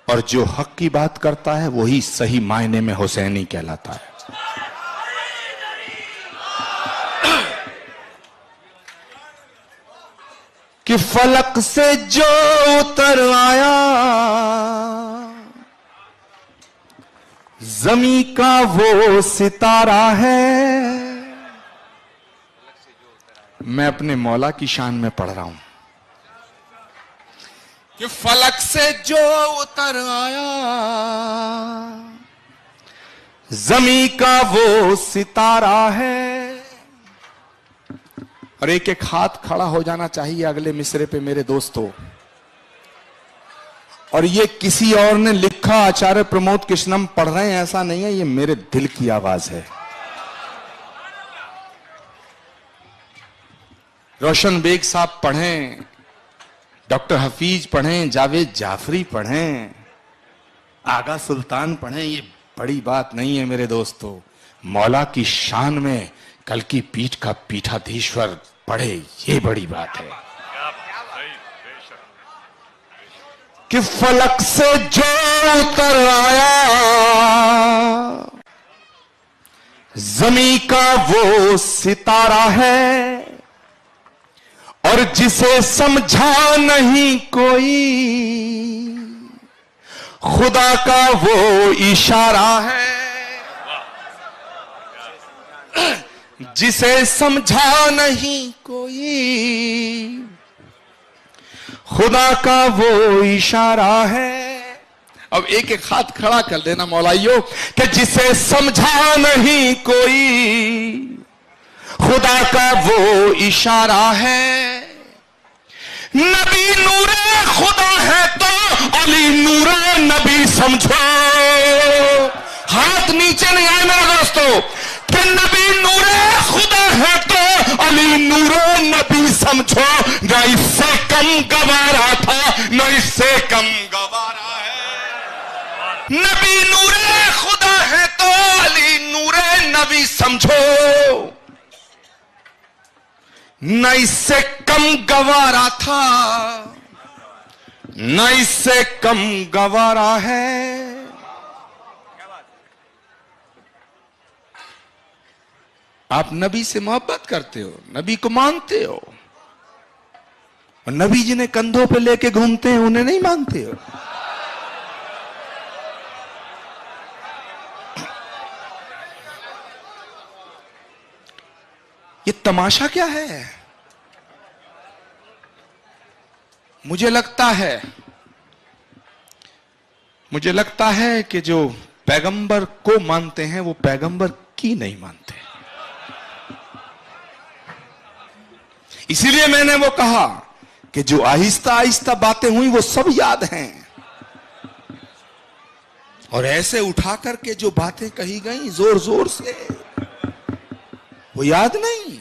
और जो हक की बात करता है वही सही मायने में हुसैनी कहलाता है। कि फलक से जो उतर आया, ज़मीं का वो सितारा है। मैं अपने मौला की शान में पढ़ रहा हूं कि फलक से जो उतर आया, ज़मीं का वो सितारा है। और एक एक हाथ खड़ा हो जाना चाहिए अगले मिसरे पे मेरे दोस्तों। और ये किसी और ने लिखा, आचार्य प्रमोद कृष्णम पढ़ रहे हैं, ऐसा नहीं है, ये मेरे दिल की आवाज है। रोशन बेग साहब पढ़ें, डॉक्टर हफीज पढ़ें, जावेद जाफरी पढ़ें, आगा सुल्तान पढ़ें, ये बड़ी बात नहीं है मेरे दोस्तों। मौला की शान में कल की पीठ का पीठाधीश्वर पढ़े, ये बड़ी बात है। कि फलक से जो उतर आया, ज़मीं का वो सितारा है। और जिसे समझा नहीं कोई, खुदा का वो इशारा है। जिसे समझा नहीं कोई, खुदा का वो इशारा है। अब एक एक हाथ खड़ा कर देना मौलाइयों कि जिसे समझा नहीं कोई, खुदा का वो इशारा है। नबी नूरे खुदा है तो अली नूरे नबी समझो। हाथ नीचे नहीं आए मेरे दोस्तों। कि नबी नूरे खुदा है तो अली नूरे नबी समझो। न इससे कम गवारा था, न इससे कम गवारा है। नबी नूरे खुदा है तो अली नूरे नबी समझो। न इससे कम गवारा था, न इससे कम गवारा है। आप नबी से मोहब्बत करते हो, नबी को मानते हो, और नबी जिन्हें कंधों पे लेके घूमते हैं उन्हें नहीं मानते हो। ये तमाशा क्या है? मुझे लगता है कि जो पैगंबर को मानते हैं वो पैगंबर की नहीं मानते। इसीलिए मैंने वो कहा कि जो आहिस्ता आहिस्ता बातें हुई वो सब याद हैं, और ऐसे उठा करके जो बातें कही गई जोर जोर से, वो याद नहीं।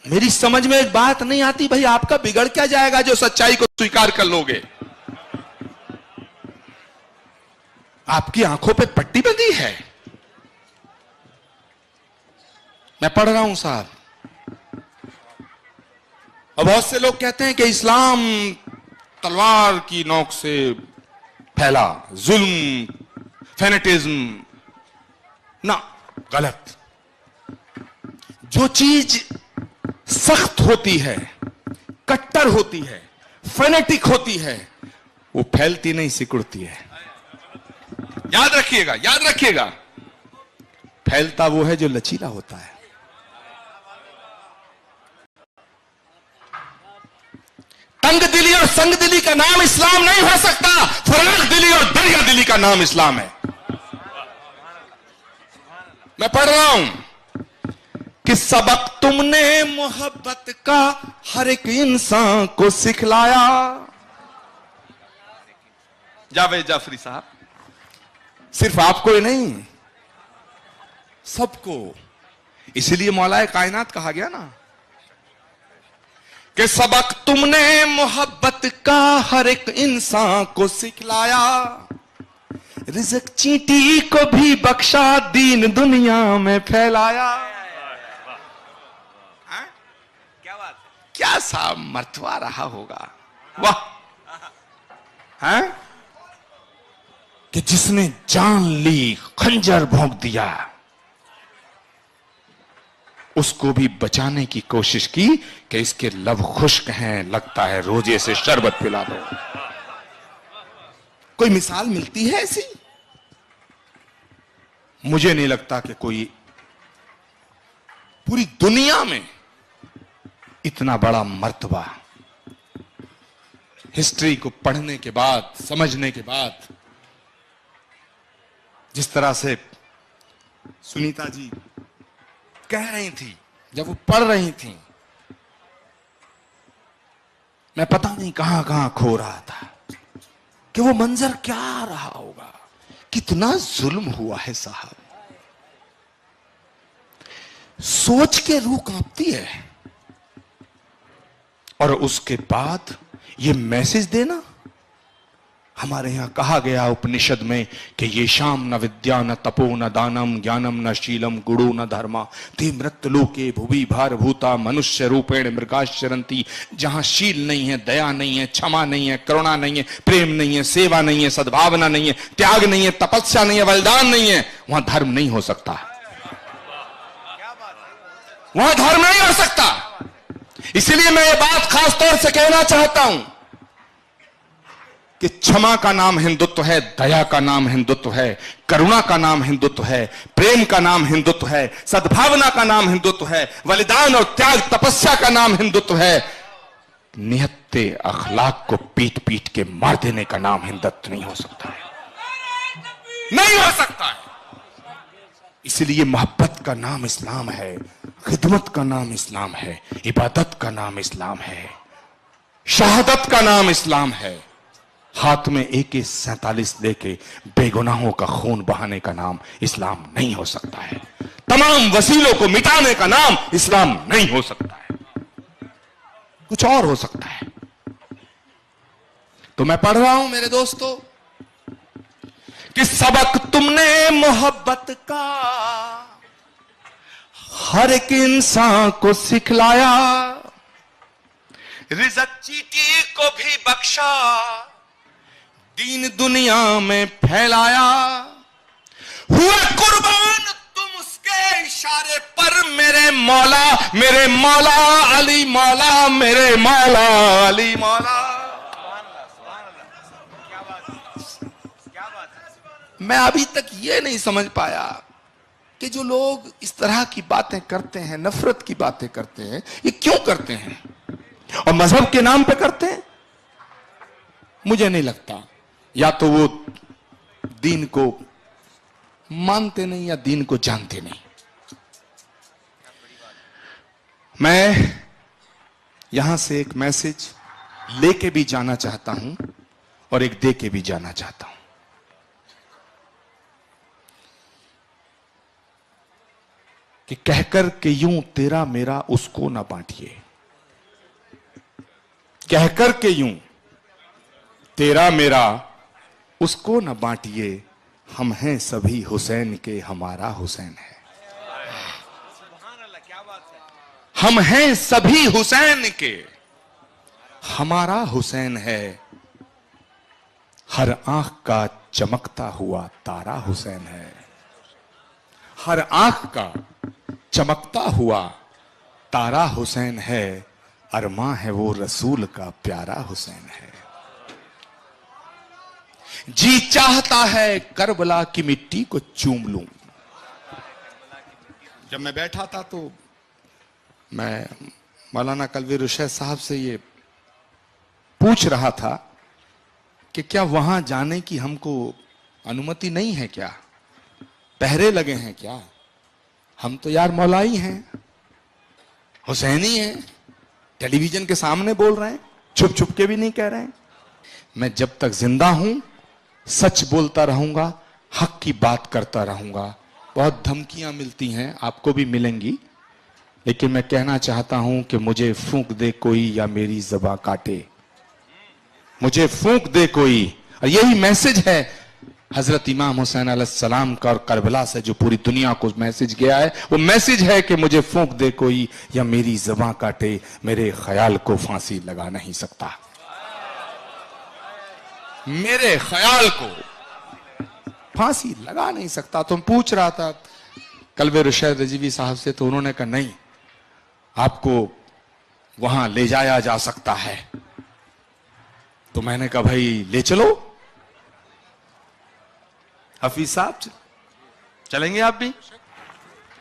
मेरी समझ में एक बात नहीं आती, भाई आपका बिगड़ क्या जाएगा जो सच्चाई को स्वीकार कर लोगे? आपकी आंखों पे पट्टी बंधी है। मैं पढ़ रहा हूं साहब। और बहुत से लोग कहते हैं कि इस्लाम तलवार की नोक से फैला, जुल्म, फेनेटिज्म। ना, गलत। जो चीज सख्त होती है, कट्टर होती है, फेनेटिक होती है, वो फैलती नहीं, सिकुड़ती है। याद रखिएगा, याद रखिएगा। फैलता वो है जो लचीला होता है। तंग दिली और संग दिली का नाम इस्लाम नहीं हो सकता। फराग दिली और दरिया दिली का नाम इस्लाम है। मैं पढ़ रहा हूं कि सबक तुमने मोहब्बत का हर एक इंसान को सिखलाया। जावेद जाफरी साहब, सिर्फ आपको ही नहीं, सबको। इसीलिए मौलाए कायनात कहा गया ना कि सबक तुमने मोहब्बत का हर एक इंसान को सिखलाया, रिज़्क़ चींटी को भी बख्शा, दीन दुनिया में फैलाया। क्या बात, क्या सा मर्तबा रहा होगा, वाह। हैं कि जिसने जान ली, खंजर भोंक दिया, उसको भी बचाने की कोशिश की कि इसके लब खुश्क हैं, लगता है रोजे से शरबत पिला दो। कोई मिसाल मिलती है ऐसी? मुझे नहीं लगता कि कोई पूरी दुनिया में इतना बड़ा मर्तबा, हिस्ट्री को पढ़ने के बाद, समझने के बाद, जिस तरह से सुनीता जी कह रही थी, जब वो पढ़ रही थी, मैं पता नहीं कहां कहां खो रहा था कि वो मंजर क्या रहा होगा। कितना जुल्म हुआ है साहब, सोच के रूह कांपती है। और उसके बाद ये मैसेज देना, हमारे यहां कहा गया उपनिषद में कि ये शाम न विद्या न तपो न दानम ज्ञानम न शीलम गुणो न धर्मा ते मृतलोके भुवि भार भूता मनुष्य रूपेण मृगाश्चरंती। जहां शील नहीं है, दया नहीं है, क्षमा नहीं है, करुणा नहीं है, प्रेम नहीं है, सेवा नहीं है, सद्भावना नहीं है, त्याग नहीं है, तपस्या नहीं है, बलिदान नहीं है, वहां धर्म नहीं हो सकता। वहां धर्म नहीं हो सकता। इसलिए मैं ये बात खास तौर से कहना चाहता हूं कि क्षमा का नाम हिंदुत्व है, दया का नाम हिंदुत्व है, करुणा का नाम हिंदुत्व है, प्रेम का नाम हिंदुत्व है, सद्भावना का नाम हिंदुत्व है, बलिदान और त्याग तपस्या का नाम हिंदुत्व है। निहत्ते अखलाक को पीट पीट के मार देने का नाम हिंदुत्व नहीं हो सकता है, नहीं हो सकता है। इसलिए मोहब्बत का नाम इस्लाम है, खिदमत का नाम इस्लाम है, इबादत का नाम इस्लाम है, शहादत का नाम इस्लाम है। हाथ में AK-47 लेके बेगुनाहों का खून बहाने का नाम इस्लाम नहीं हो सकता है। तमाम वसीलों को मिटाने का नाम इस्लाम नहीं हो सकता है, कुछ और हो सकता है। तो मैं पढ़ रहा हूं मेरे दोस्तों कि सबक तुमने मोहब्बत का हर एक इंसान को सिखलाया, रिज़्क़ चींटी को भी बख्शा, दीन दुनिया में फैलाया। हुए कुर्बान तुम उसके इशारे पर, मेरे मौला, मेरे मौला अली मौला, मेरे मौला अली मौला। मैं अभी तक ये नहीं समझ पाया कि जो लोग इस तरह की बातें करते हैं, नफरत की बातें करते हैं, ये क्यों करते हैं और मजहब के नाम पे करते हैं। मुझे नहीं लगता, या तो वो दीन को मानते नहीं या दीन को जानते नहीं। मैं यहां से एक मैसेज लेके भी जाना चाहता हूं और एक दे के भी जाना चाहता हूं कि कहकर के यूं तेरा मेरा उसको ना बांटिए, कहकर के यूं तेरा मेरा उसको न बांटिए, हम हैं सभी हुसैन के, हमारा हुसैन है। हम हैं सभी हुसैन के, हमारा हुसैन है। हर आंख का चमकता हुआ तारा हुसैन है, हर आंख का चमकता हुआ तारा हुसैन है। अरमां है वो रसूल का प्यारा हुसैन है। जी चाहता है करबला की मिट्टी को चूम लूं। जब मैं बैठा था तो मैं मौलाना कलवी रुशैद साहब से ये पूछ रहा था कि क्या वहां जाने की हमको अनुमति नहीं है क्या, पहरे लगे हैं क्या। हम तो यार मौलाई हैं, हुसैनी हैं, टेलीविजन के सामने बोल रहे हैं, छुप छुप के भी नहीं कह रहे हैं। मैं जब तक जिंदा हूं सच बोलता रहूंगा, हक की बात करता रहूंगा। बहुत धमकियां मिलती हैं, आपको भी मिलेंगी, लेकिन मैं कहना चाहता हूं कि मुझे फूंक दे कोई या मेरी ज़बां काटे, मुझे फूंक दे कोई। और यही मैसेज है हजरत इमाम हुसैन अलैहिस्सलाम का और करबला से जो पूरी दुनिया को मैसेज गया है। वो मैसेज है कि मुझे फूंक दे कोई या मेरी ज़बां काटे, मेरे ख्याल को फांसी लगा नहीं सकता, मेरे ख्याल को फांसी लगा नहीं सकता। तुम पूछ रहा था कल्बे रुशैद रजीवी साहब से, तो उन्होंने कहा नहीं, आपको वहां ले जाया जा सकता है। तो मैंने कहा भाई ले चलो, हफीज साहब चलेंगे, आप भी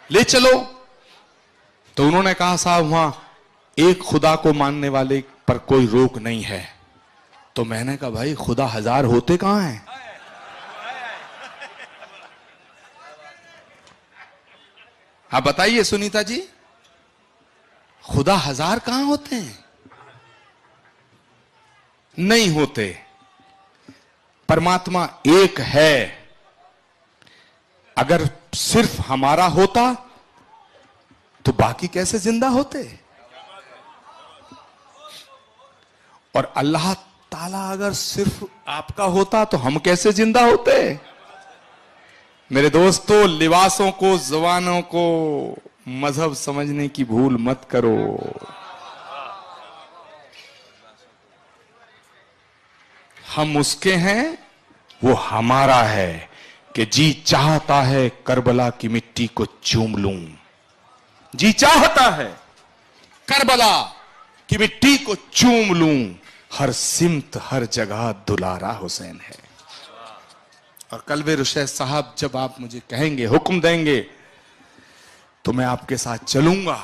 ले चलो। तो उन्होंने कहा साहब वहां एक खुदा को मानने वाले पर कोई रोक नहीं है। तो मैंने कहा भाई खुदा हजार होते कहां हैं? आप बताइए सुनीता जी, खुदा हजार कहां होते हैं? नहीं होते। परमात्मा एक है। अगर सिर्फ हमारा होता तो बाकी कैसे जिंदा होते? और अल्लाह ताला अगर सिर्फ आपका होता तो हम कैसे जिंदा होते? मेरे दोस्तों, लिबासों को, जबानों को मजहब समझने की भूल मत करो। हम उसके हैं, वो हमारा है। कि जी चाहता है करबला की मिट्टी को चूम लूं, जी चाहता है करबला की मिट्टी को चूम लूं। हर सिमत हर जगह दुलारा हुसैन है। और कल्बे रुशैद साहब, जब आप मुझे कहेंगे, हुक्म देंगे, तो मैं आपके साथ चलूंगा।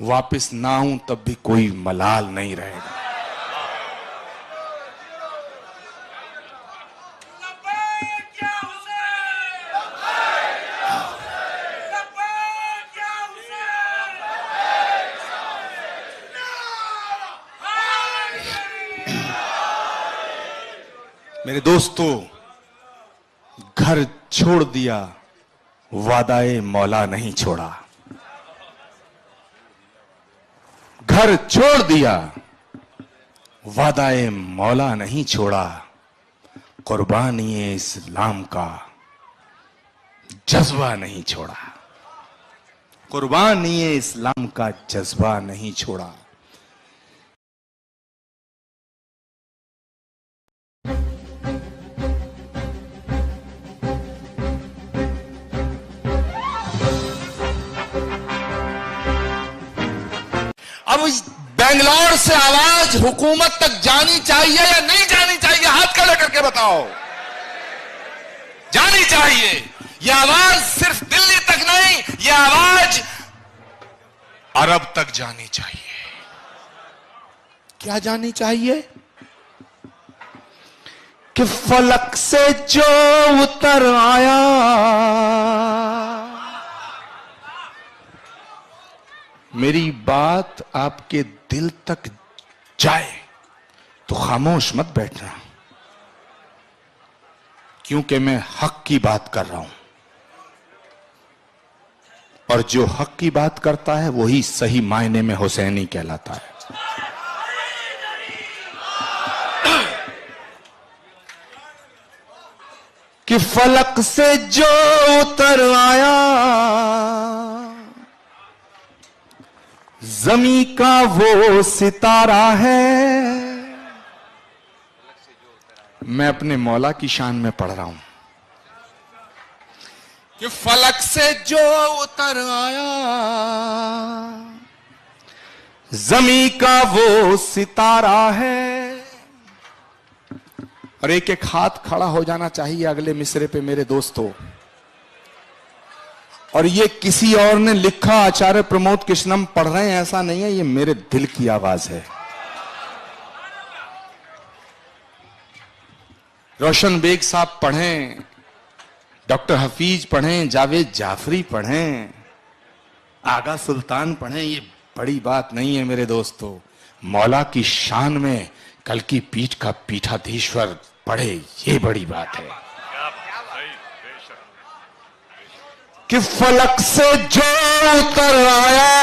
वापस ना आऊं तब भी कोई मलाल नहीं रहेगा। मेरे दोस्तों, घर छोड़ दिया, वादाए मौला नहीं छोड़ा। घर छोड़ दिया, वादाए मौला नहीं छोड़ा। कुर्बानी इस्लाम का जज्बा नहीं छोड़ा। कुर्बानी इस्लाम का जज्बा नहीं छोड़ा। अब बेंगलोर से आवाज हुकूमत तक जानी चाहिए या नहीं जानी चाहिए? हाथ खड़े करके बताओ। जानी चाहिए। यह आवाज सिर्फ दिल्ली तक नहीं, यह आवाज अरब तक जानी चाहिए। क्या जानी चाहिए? कि फलक से जो उतर आया, मेरी बात आपके दिल तक जाए तो खामोश मत बैठना, क्योंकि मैं हक की बात कर रहा हूं। और जो हक की बात करता है वही सही मायने में हुसैनी कहलाता है। कि फलक से जो उतर आया, ज़मी का वो सितारा है। मैं अपने मौला की शान में पढ़ रहा हूं कि फलक से जो उतर आया, ज़मी का वो सितारा है। और एक एक हाथ खड़ा हो जाना चाहिए अगले मिसरे पे मेरे दोस्तों। और ये किसी और ने लिखा, आचार्य प्रमोद कृष्णम पढ़ रहे हैं, ऐसा नहीं है, ये मेरे दिल की आवाज है। रोशन बेग साहब पढ़ें, डॉक्टर हफीज पढ़ें, जावेद जाफरी पढ़ें, आगा सुल्तान पढ़े ये बड़ी बात नहीं है मेरे दोस्तों। मौला की शान में कल की पीठ का पीठाधीश्वर पढ़े ये बड़ी बात है कि फलक से जो उतर आया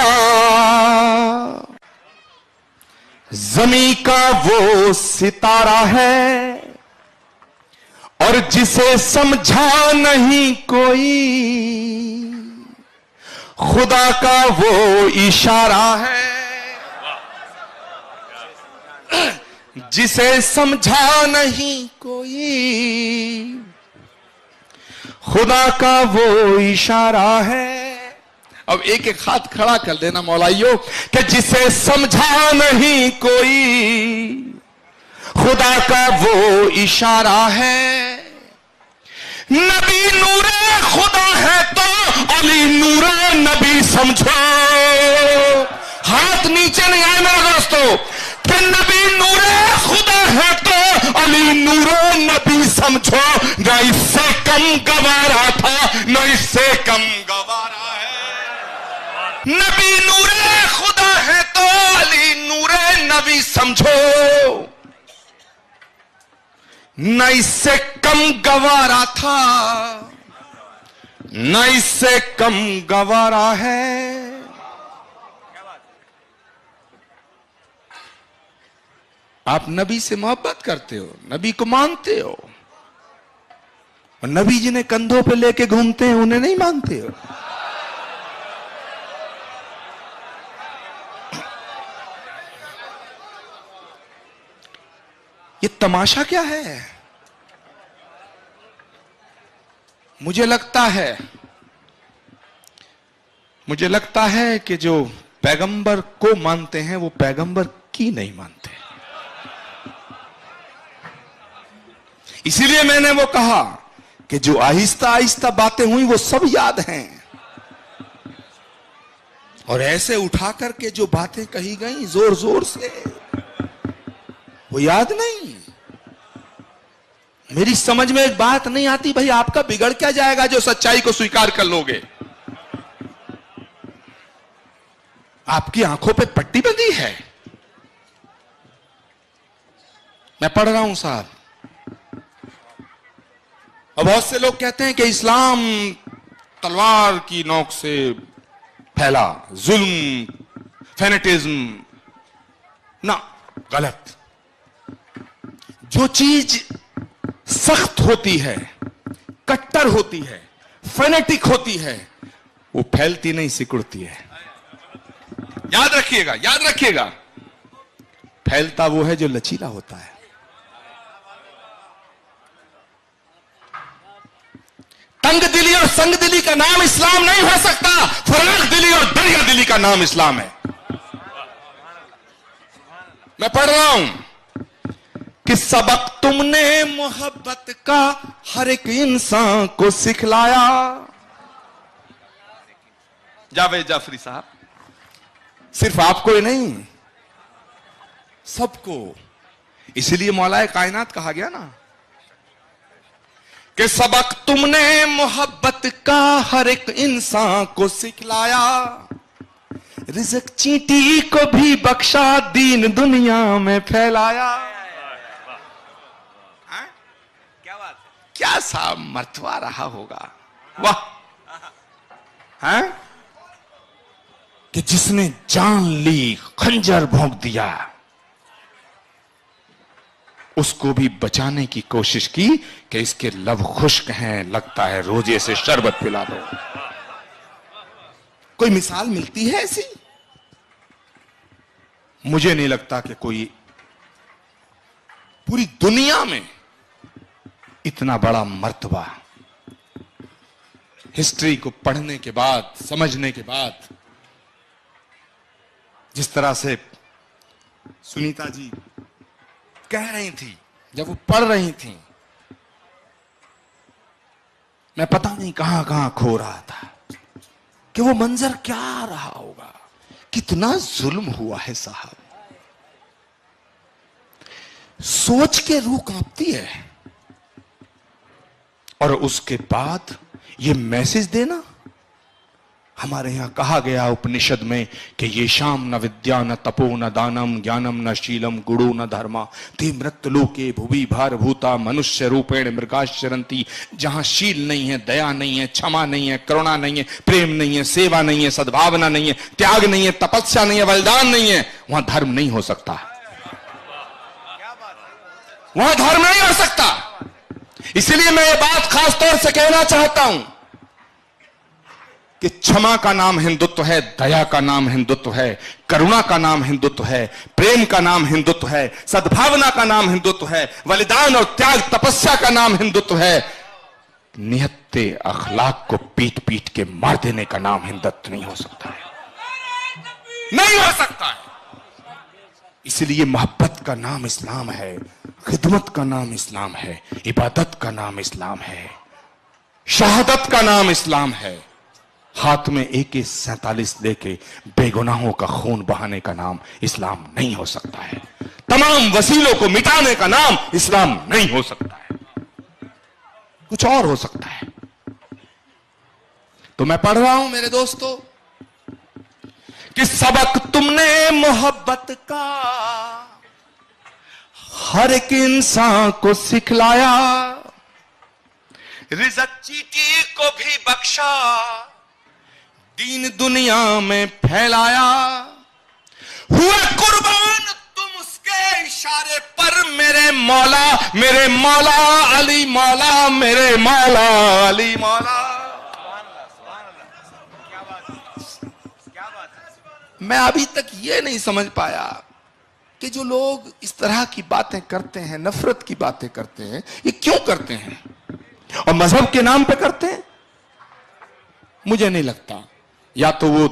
जमी का वो सितारा है और जिसे समझा नहीं कोई खुदा का वो इशारा है। जिसे समझा नहीं कोई खुदा का वो इशारा है। अब एक एक हाथ खड़ा कर देना मौलाइयों कि जिसे समझा नहीं कोई खुदा का वो इशारा है। नबी नूरे खुदा है तो अली नूरे नबी समझो। हाथ नीचे नहीं आए मेरे दोस्तों कि नबी नूरे खुदा है तो अली नूरे नबी समझो। न इससे कम गवारा था न इससे कम गवारा है। नबी नूरे खुदा है तो अली नूरे नबी समझो। न इससे कम गवारा था न इससे कम गवारा है। आप नबी से मोहब्बत करते हो, नबी को मानते हो, और नबी जिन्हें कंधों पे लेके घूमते हैं उन्हें नहीं मानते हो। ये तमाशा क्या है? मुझे लगता है कि जो पैगंबर को मानते हैं वो पैगंबर की नहीं मानते। इसीलिए मैंने वो कहा कि जो आहिस्ता आहिस्ता बातें हुई वो सब याद हैं, और ऐसे उठा करके जो बातें कही गई जोर जोर से वो याद नहीं। मेरी समझ में एक बात नहीं आती, भाई आपका बिगड़ क्या जाएगा जो सच्चाई को स्वीकार कर लोगे? आपकी आंखों पे पट्टी बंधी है। मैं पढ़ रहा हूं साहब, और बहुत से लोग कहते हैं कि इस्लाम तलवार की नोक से फैला, जुल्म, फेनेटिज्म। ना, गलत। जो चीज सख्त होती है, कट्टर होती है, फेनेटिक होती है, वो फैलती नहीं, सिकुड़ती है। याद रखिएगा, याद रखिएगा। फैलता वो है जो लचीला होता है। तंग दिली और संग दिली का नाम इस्लाम नहीं हो सकता। फराख दिली और दरिया दिली का नाम इस्लाम है। मैं पढ़ रहा हूं कि सबक तुमने मोहब्बत का हर एक इंसान को सिखलाया। जावेद जाफरी साहब, सिर्फ आपको ही नहीं, सबको। इसलिए मौलाए कायनात कहा गया ना कि सबक तुमने मोहब्बत का हर एक इंसान को सिखलाया। रिज़्क चींटी को भी बख्शा, दीन दुनिया में फैलाया। क्या बात है? क्या सा मर्तबा रहा होगा। वाह! हैं कि जिसने जान ली, खंजर भोंक दिया, उसको भी बचाने की कोशिश की कि इसके लब खुश्क हैं, लगता है रोजे से शरबत पिला दो। कोई मिसाल मिलती है ऐसी? मुझे नहीं लगता कि कोई पूरी दुनिया में इतना बड़ा मर्तबा हिस्ट्री को पढ़ने के बाद, समझने के बाद, जिस तरह से सुनीता जी कह रही थी, जब वो पढ़ रही थी, मैं पता नहीं कहां कहां खो रहा था कि वो मंजर क्या रहा होगा। कितना जुल्म हुआ है साहब। सोच के रूह कांपती है। और उसके बाद ये मैसेज देना, हमारे यहां कहा गया उपनिषद में कि ये शाम न विद्या न तपो न दानम ज्ञानम न शीलम गुणो न धर्मा ते मृत्युलोके भुवि भारभूता मनुष्य रूपेण मृगाश्चरंती। जहां शील नहीं है, दया नहीं है, क्षमा नहीं है, करुणा नहीं है, प्रेम नहीं है, सेवा नहीं है, सद्भावना नहीं है, त्याग नहीं है, तपस्या नहीं है, बलिदान नहीं है, वहां धर्म नहीं हो सकता। वहां धर्म नहीं हो सकता। इसलिए मैं ये बात खास तौर से कहना चाहता हूं कि क्षमा का नाम हिंदुत्व है, दया का नाम हिंदुत्व है, करुणा का नाम हिंदुत्व है, प्रेम का नाम हिंदुत्व है, सद्भावना का नाम हिंदुत्व है, बलिदान और त्याग तपस्या का नाम हिंदुत्व है। निहत्ते अखलाक को पीट पीट के मार देने का नाम हिंदुत्व नहीं हो सकता है, नहीं हो सकता है। इसलिए मोहब्बत का नाम इस्लाम है, खिदमत का नाम इस्लाम है, इबादत का नाम इस्लाम है, शहादत का नाम इस्लाम है। हाथ में AK-47 लेके बेगुनाहों का खून बहाने का नाम इस्लाम नहीं हो सकता है। तमाम वसीलों को मिटाने का नाम इस्लाम नहीं हो सकता है, कुछ और हो सकता है। तो मैं पढ़ रहा हूं मेरे दोस्तों कि सबक तुमने मोहब्बत का हर एक इंसान को सिखलाया, रिज़्क़ चीटी को भी बख्शा, दीन दुनिया में फैलाया। हुआ कुर्बान तुम उसके इशारे पर मेरे मौला, मेरे मौला अली मौला, मेरे मौला अली मौला। मैं अभी तक ये नहीं समझ पाया कि जो लोग इस तरह की बातें करते हैं, नफरत की बातें करते हैं, ये क्यों करते हैं और मजहब के नाम पे करते हैं। मुझे नहीं लगता, या तो वो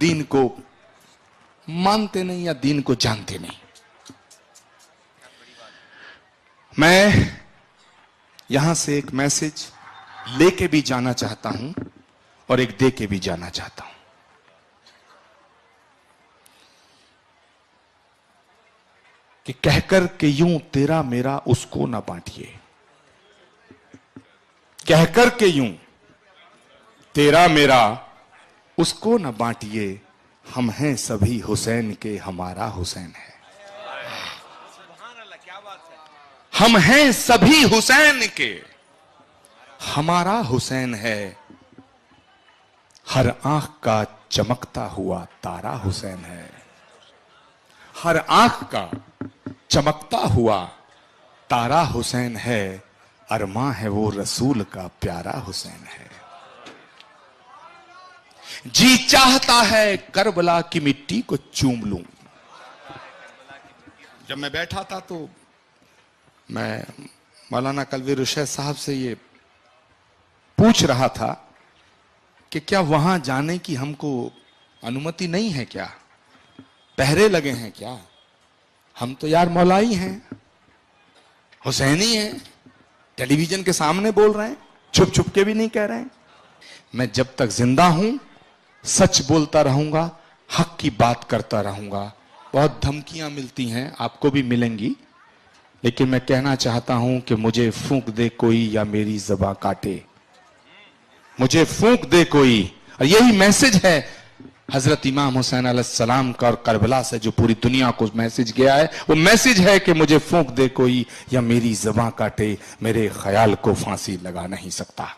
दीन को मानते नहीं या दीन को जानते नहीं। मैं यहां से एक मैसेज लेके भी जाना चाहता हूं और एक दे के भी जाना चाहता हूं कि कहकर के यूं तेरा मेरा उसको ना बांटिए, कहकर के यूं तेरा मेरा उसको न बांटिए, हम हैं सभी हुसैन के, हमारा हुसैन है। हम हैं सभी हुसैन के, हमारा हुसैन है। हर आंख का चमकता हुआ तारा हुसैन है, हर आंख का चमकता हुआ तारा हुसैन है। अरमां है वो रसूल का प्यारा हुसैन है। जी चाहता है करबला की मिट्टी को चूम लूं। जब मैं बैठा था तो मैं मौलाना कलवी रुशैद साहब से ये पूछ रहा था कि क्या वहां जाने की हमको अनुमति नहीं है, क्या पहरे लगे हैं क्या? हम तो यार मौलाई हैं, हुसैनी हैं, टेलीविजन के सामने बोल रहे हैं, छुप छुप के भी नहीं कह रहे हैं। मैं जब तक जिंदा हूं सच बोलता रहूंगा, हक की बात करता रहूंगा। बहुत धमकियां मिलती हैं, आपको भी मिलेंगी, लेकिन मैं कहना चाहता हूं कि मुझे फूंक दे कोई या मेरी ज़बां काटे, मुझे फूंक दे कोई। और यही मैसेज है हजरत इमाम हुसैन अलैहिस्सलाम का और करबला से जो पूरी दुनिया को मैसेज गया है। वो मैसेज है कि मुझे फूंक दे कोई या मेरी ज़बां काटे, मेरे ख्याल को फांसी लगा नहीं सकता,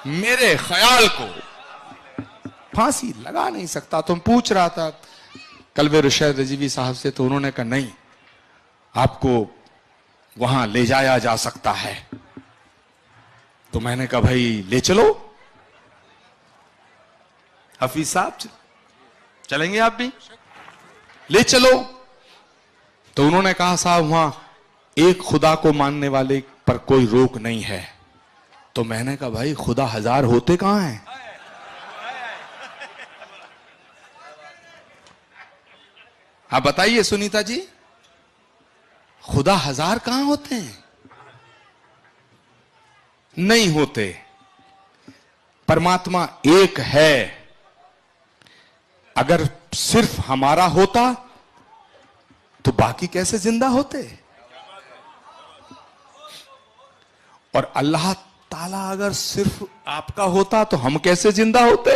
मेरे ख्याल को फांसी लगा नहीं सकता। तो मैं पूछ रहा था कलवे रुशैद रजीवी साहब से, तो उन्होंने कहा नहीं, आपको वहां ले जाया जा सकता है। तो मैंने कहा भाई ले चलो, हफीज साहब चलेंगे आप भी, ले चलो। तो उन्होंने कहा साहब वहां एक खुदा को मानने वाले पर कोई रोक नहीं है। तो मैंने कहा भाई खुदा हजार होते कहां हैं? आप बताइए सुनीता जी, खुदा हजार कहां होते हैं? नहीं होते। परमात्मा एक है। अगर सिर्फ हमारा होता तो बाकी कैसे जिंदा होते? और अल्लाह ताला अगर सिर्फ आपका होता तो हम कैसे जिंदा होते?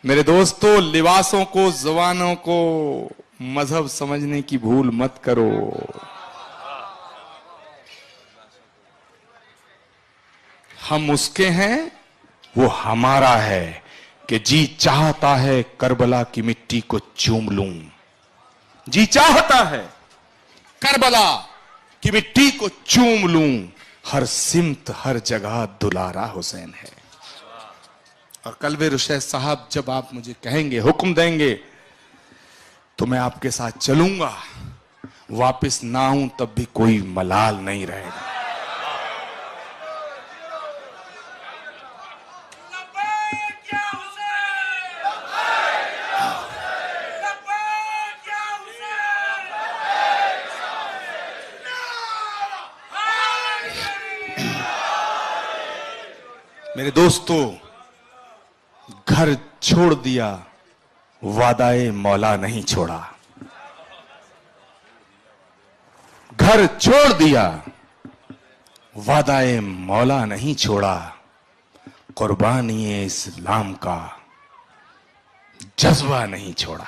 मेरे दोस्तों, लिबासों को, जबानों को मजहब समझने की भूल मत करो। हम उसके हैं, वो हमारा है कि जी चाहता है करबला की मिट्टी को चूम लूं। जी चाहता है करबला की मिट्टी को चूम लूं। हर सिमत हर जगह दुलारा हुसैन है। और कल्बे रुशैद साहब, जब आप मुझे कहेंगे, हुक्म देंगे, तो मैं आपके साथ चलूंगा। वापस ना आऊं तब भी कोई मलाल नहीं रहेगा। मेरे दोस्तों, घर छोड़ दिया, वादाए मौला नहीं छोड़ा। घर छोड़ दिया, वादाए मौला नहीं छोड़ा। कुर्बानी इस्लाम का जज्बा नहीं छोड़ा।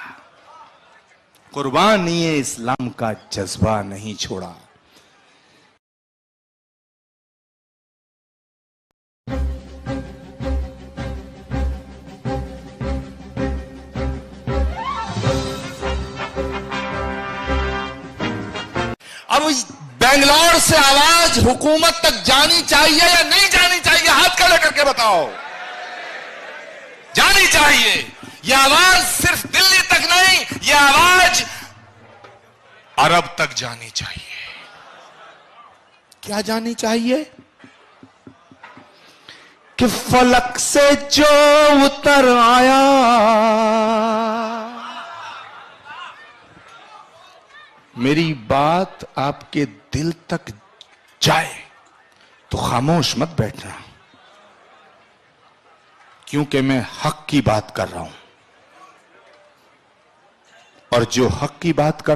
कुर्बानी इस्लाम का जज्बा नहीं छोड़ा। अब बेंगलोर से आवाज हुकूमत तक जानी चाहिए या नहीं जानी चाहिए? हाथ खड़े करके बताओ। जानी चाहिए। यह आवाज सिर्फ दिल्ली तक नहीं, यह आवाज अरब तक जानी चाहिए। क्या जानी चाहिए? कि फलक से जो उतर आया, मेरी बात आपके दिल तक जाए तो खामोश मत बैठना, क्योंकि मैं हक की बात कर रहा हूं। और जो हक की बात कर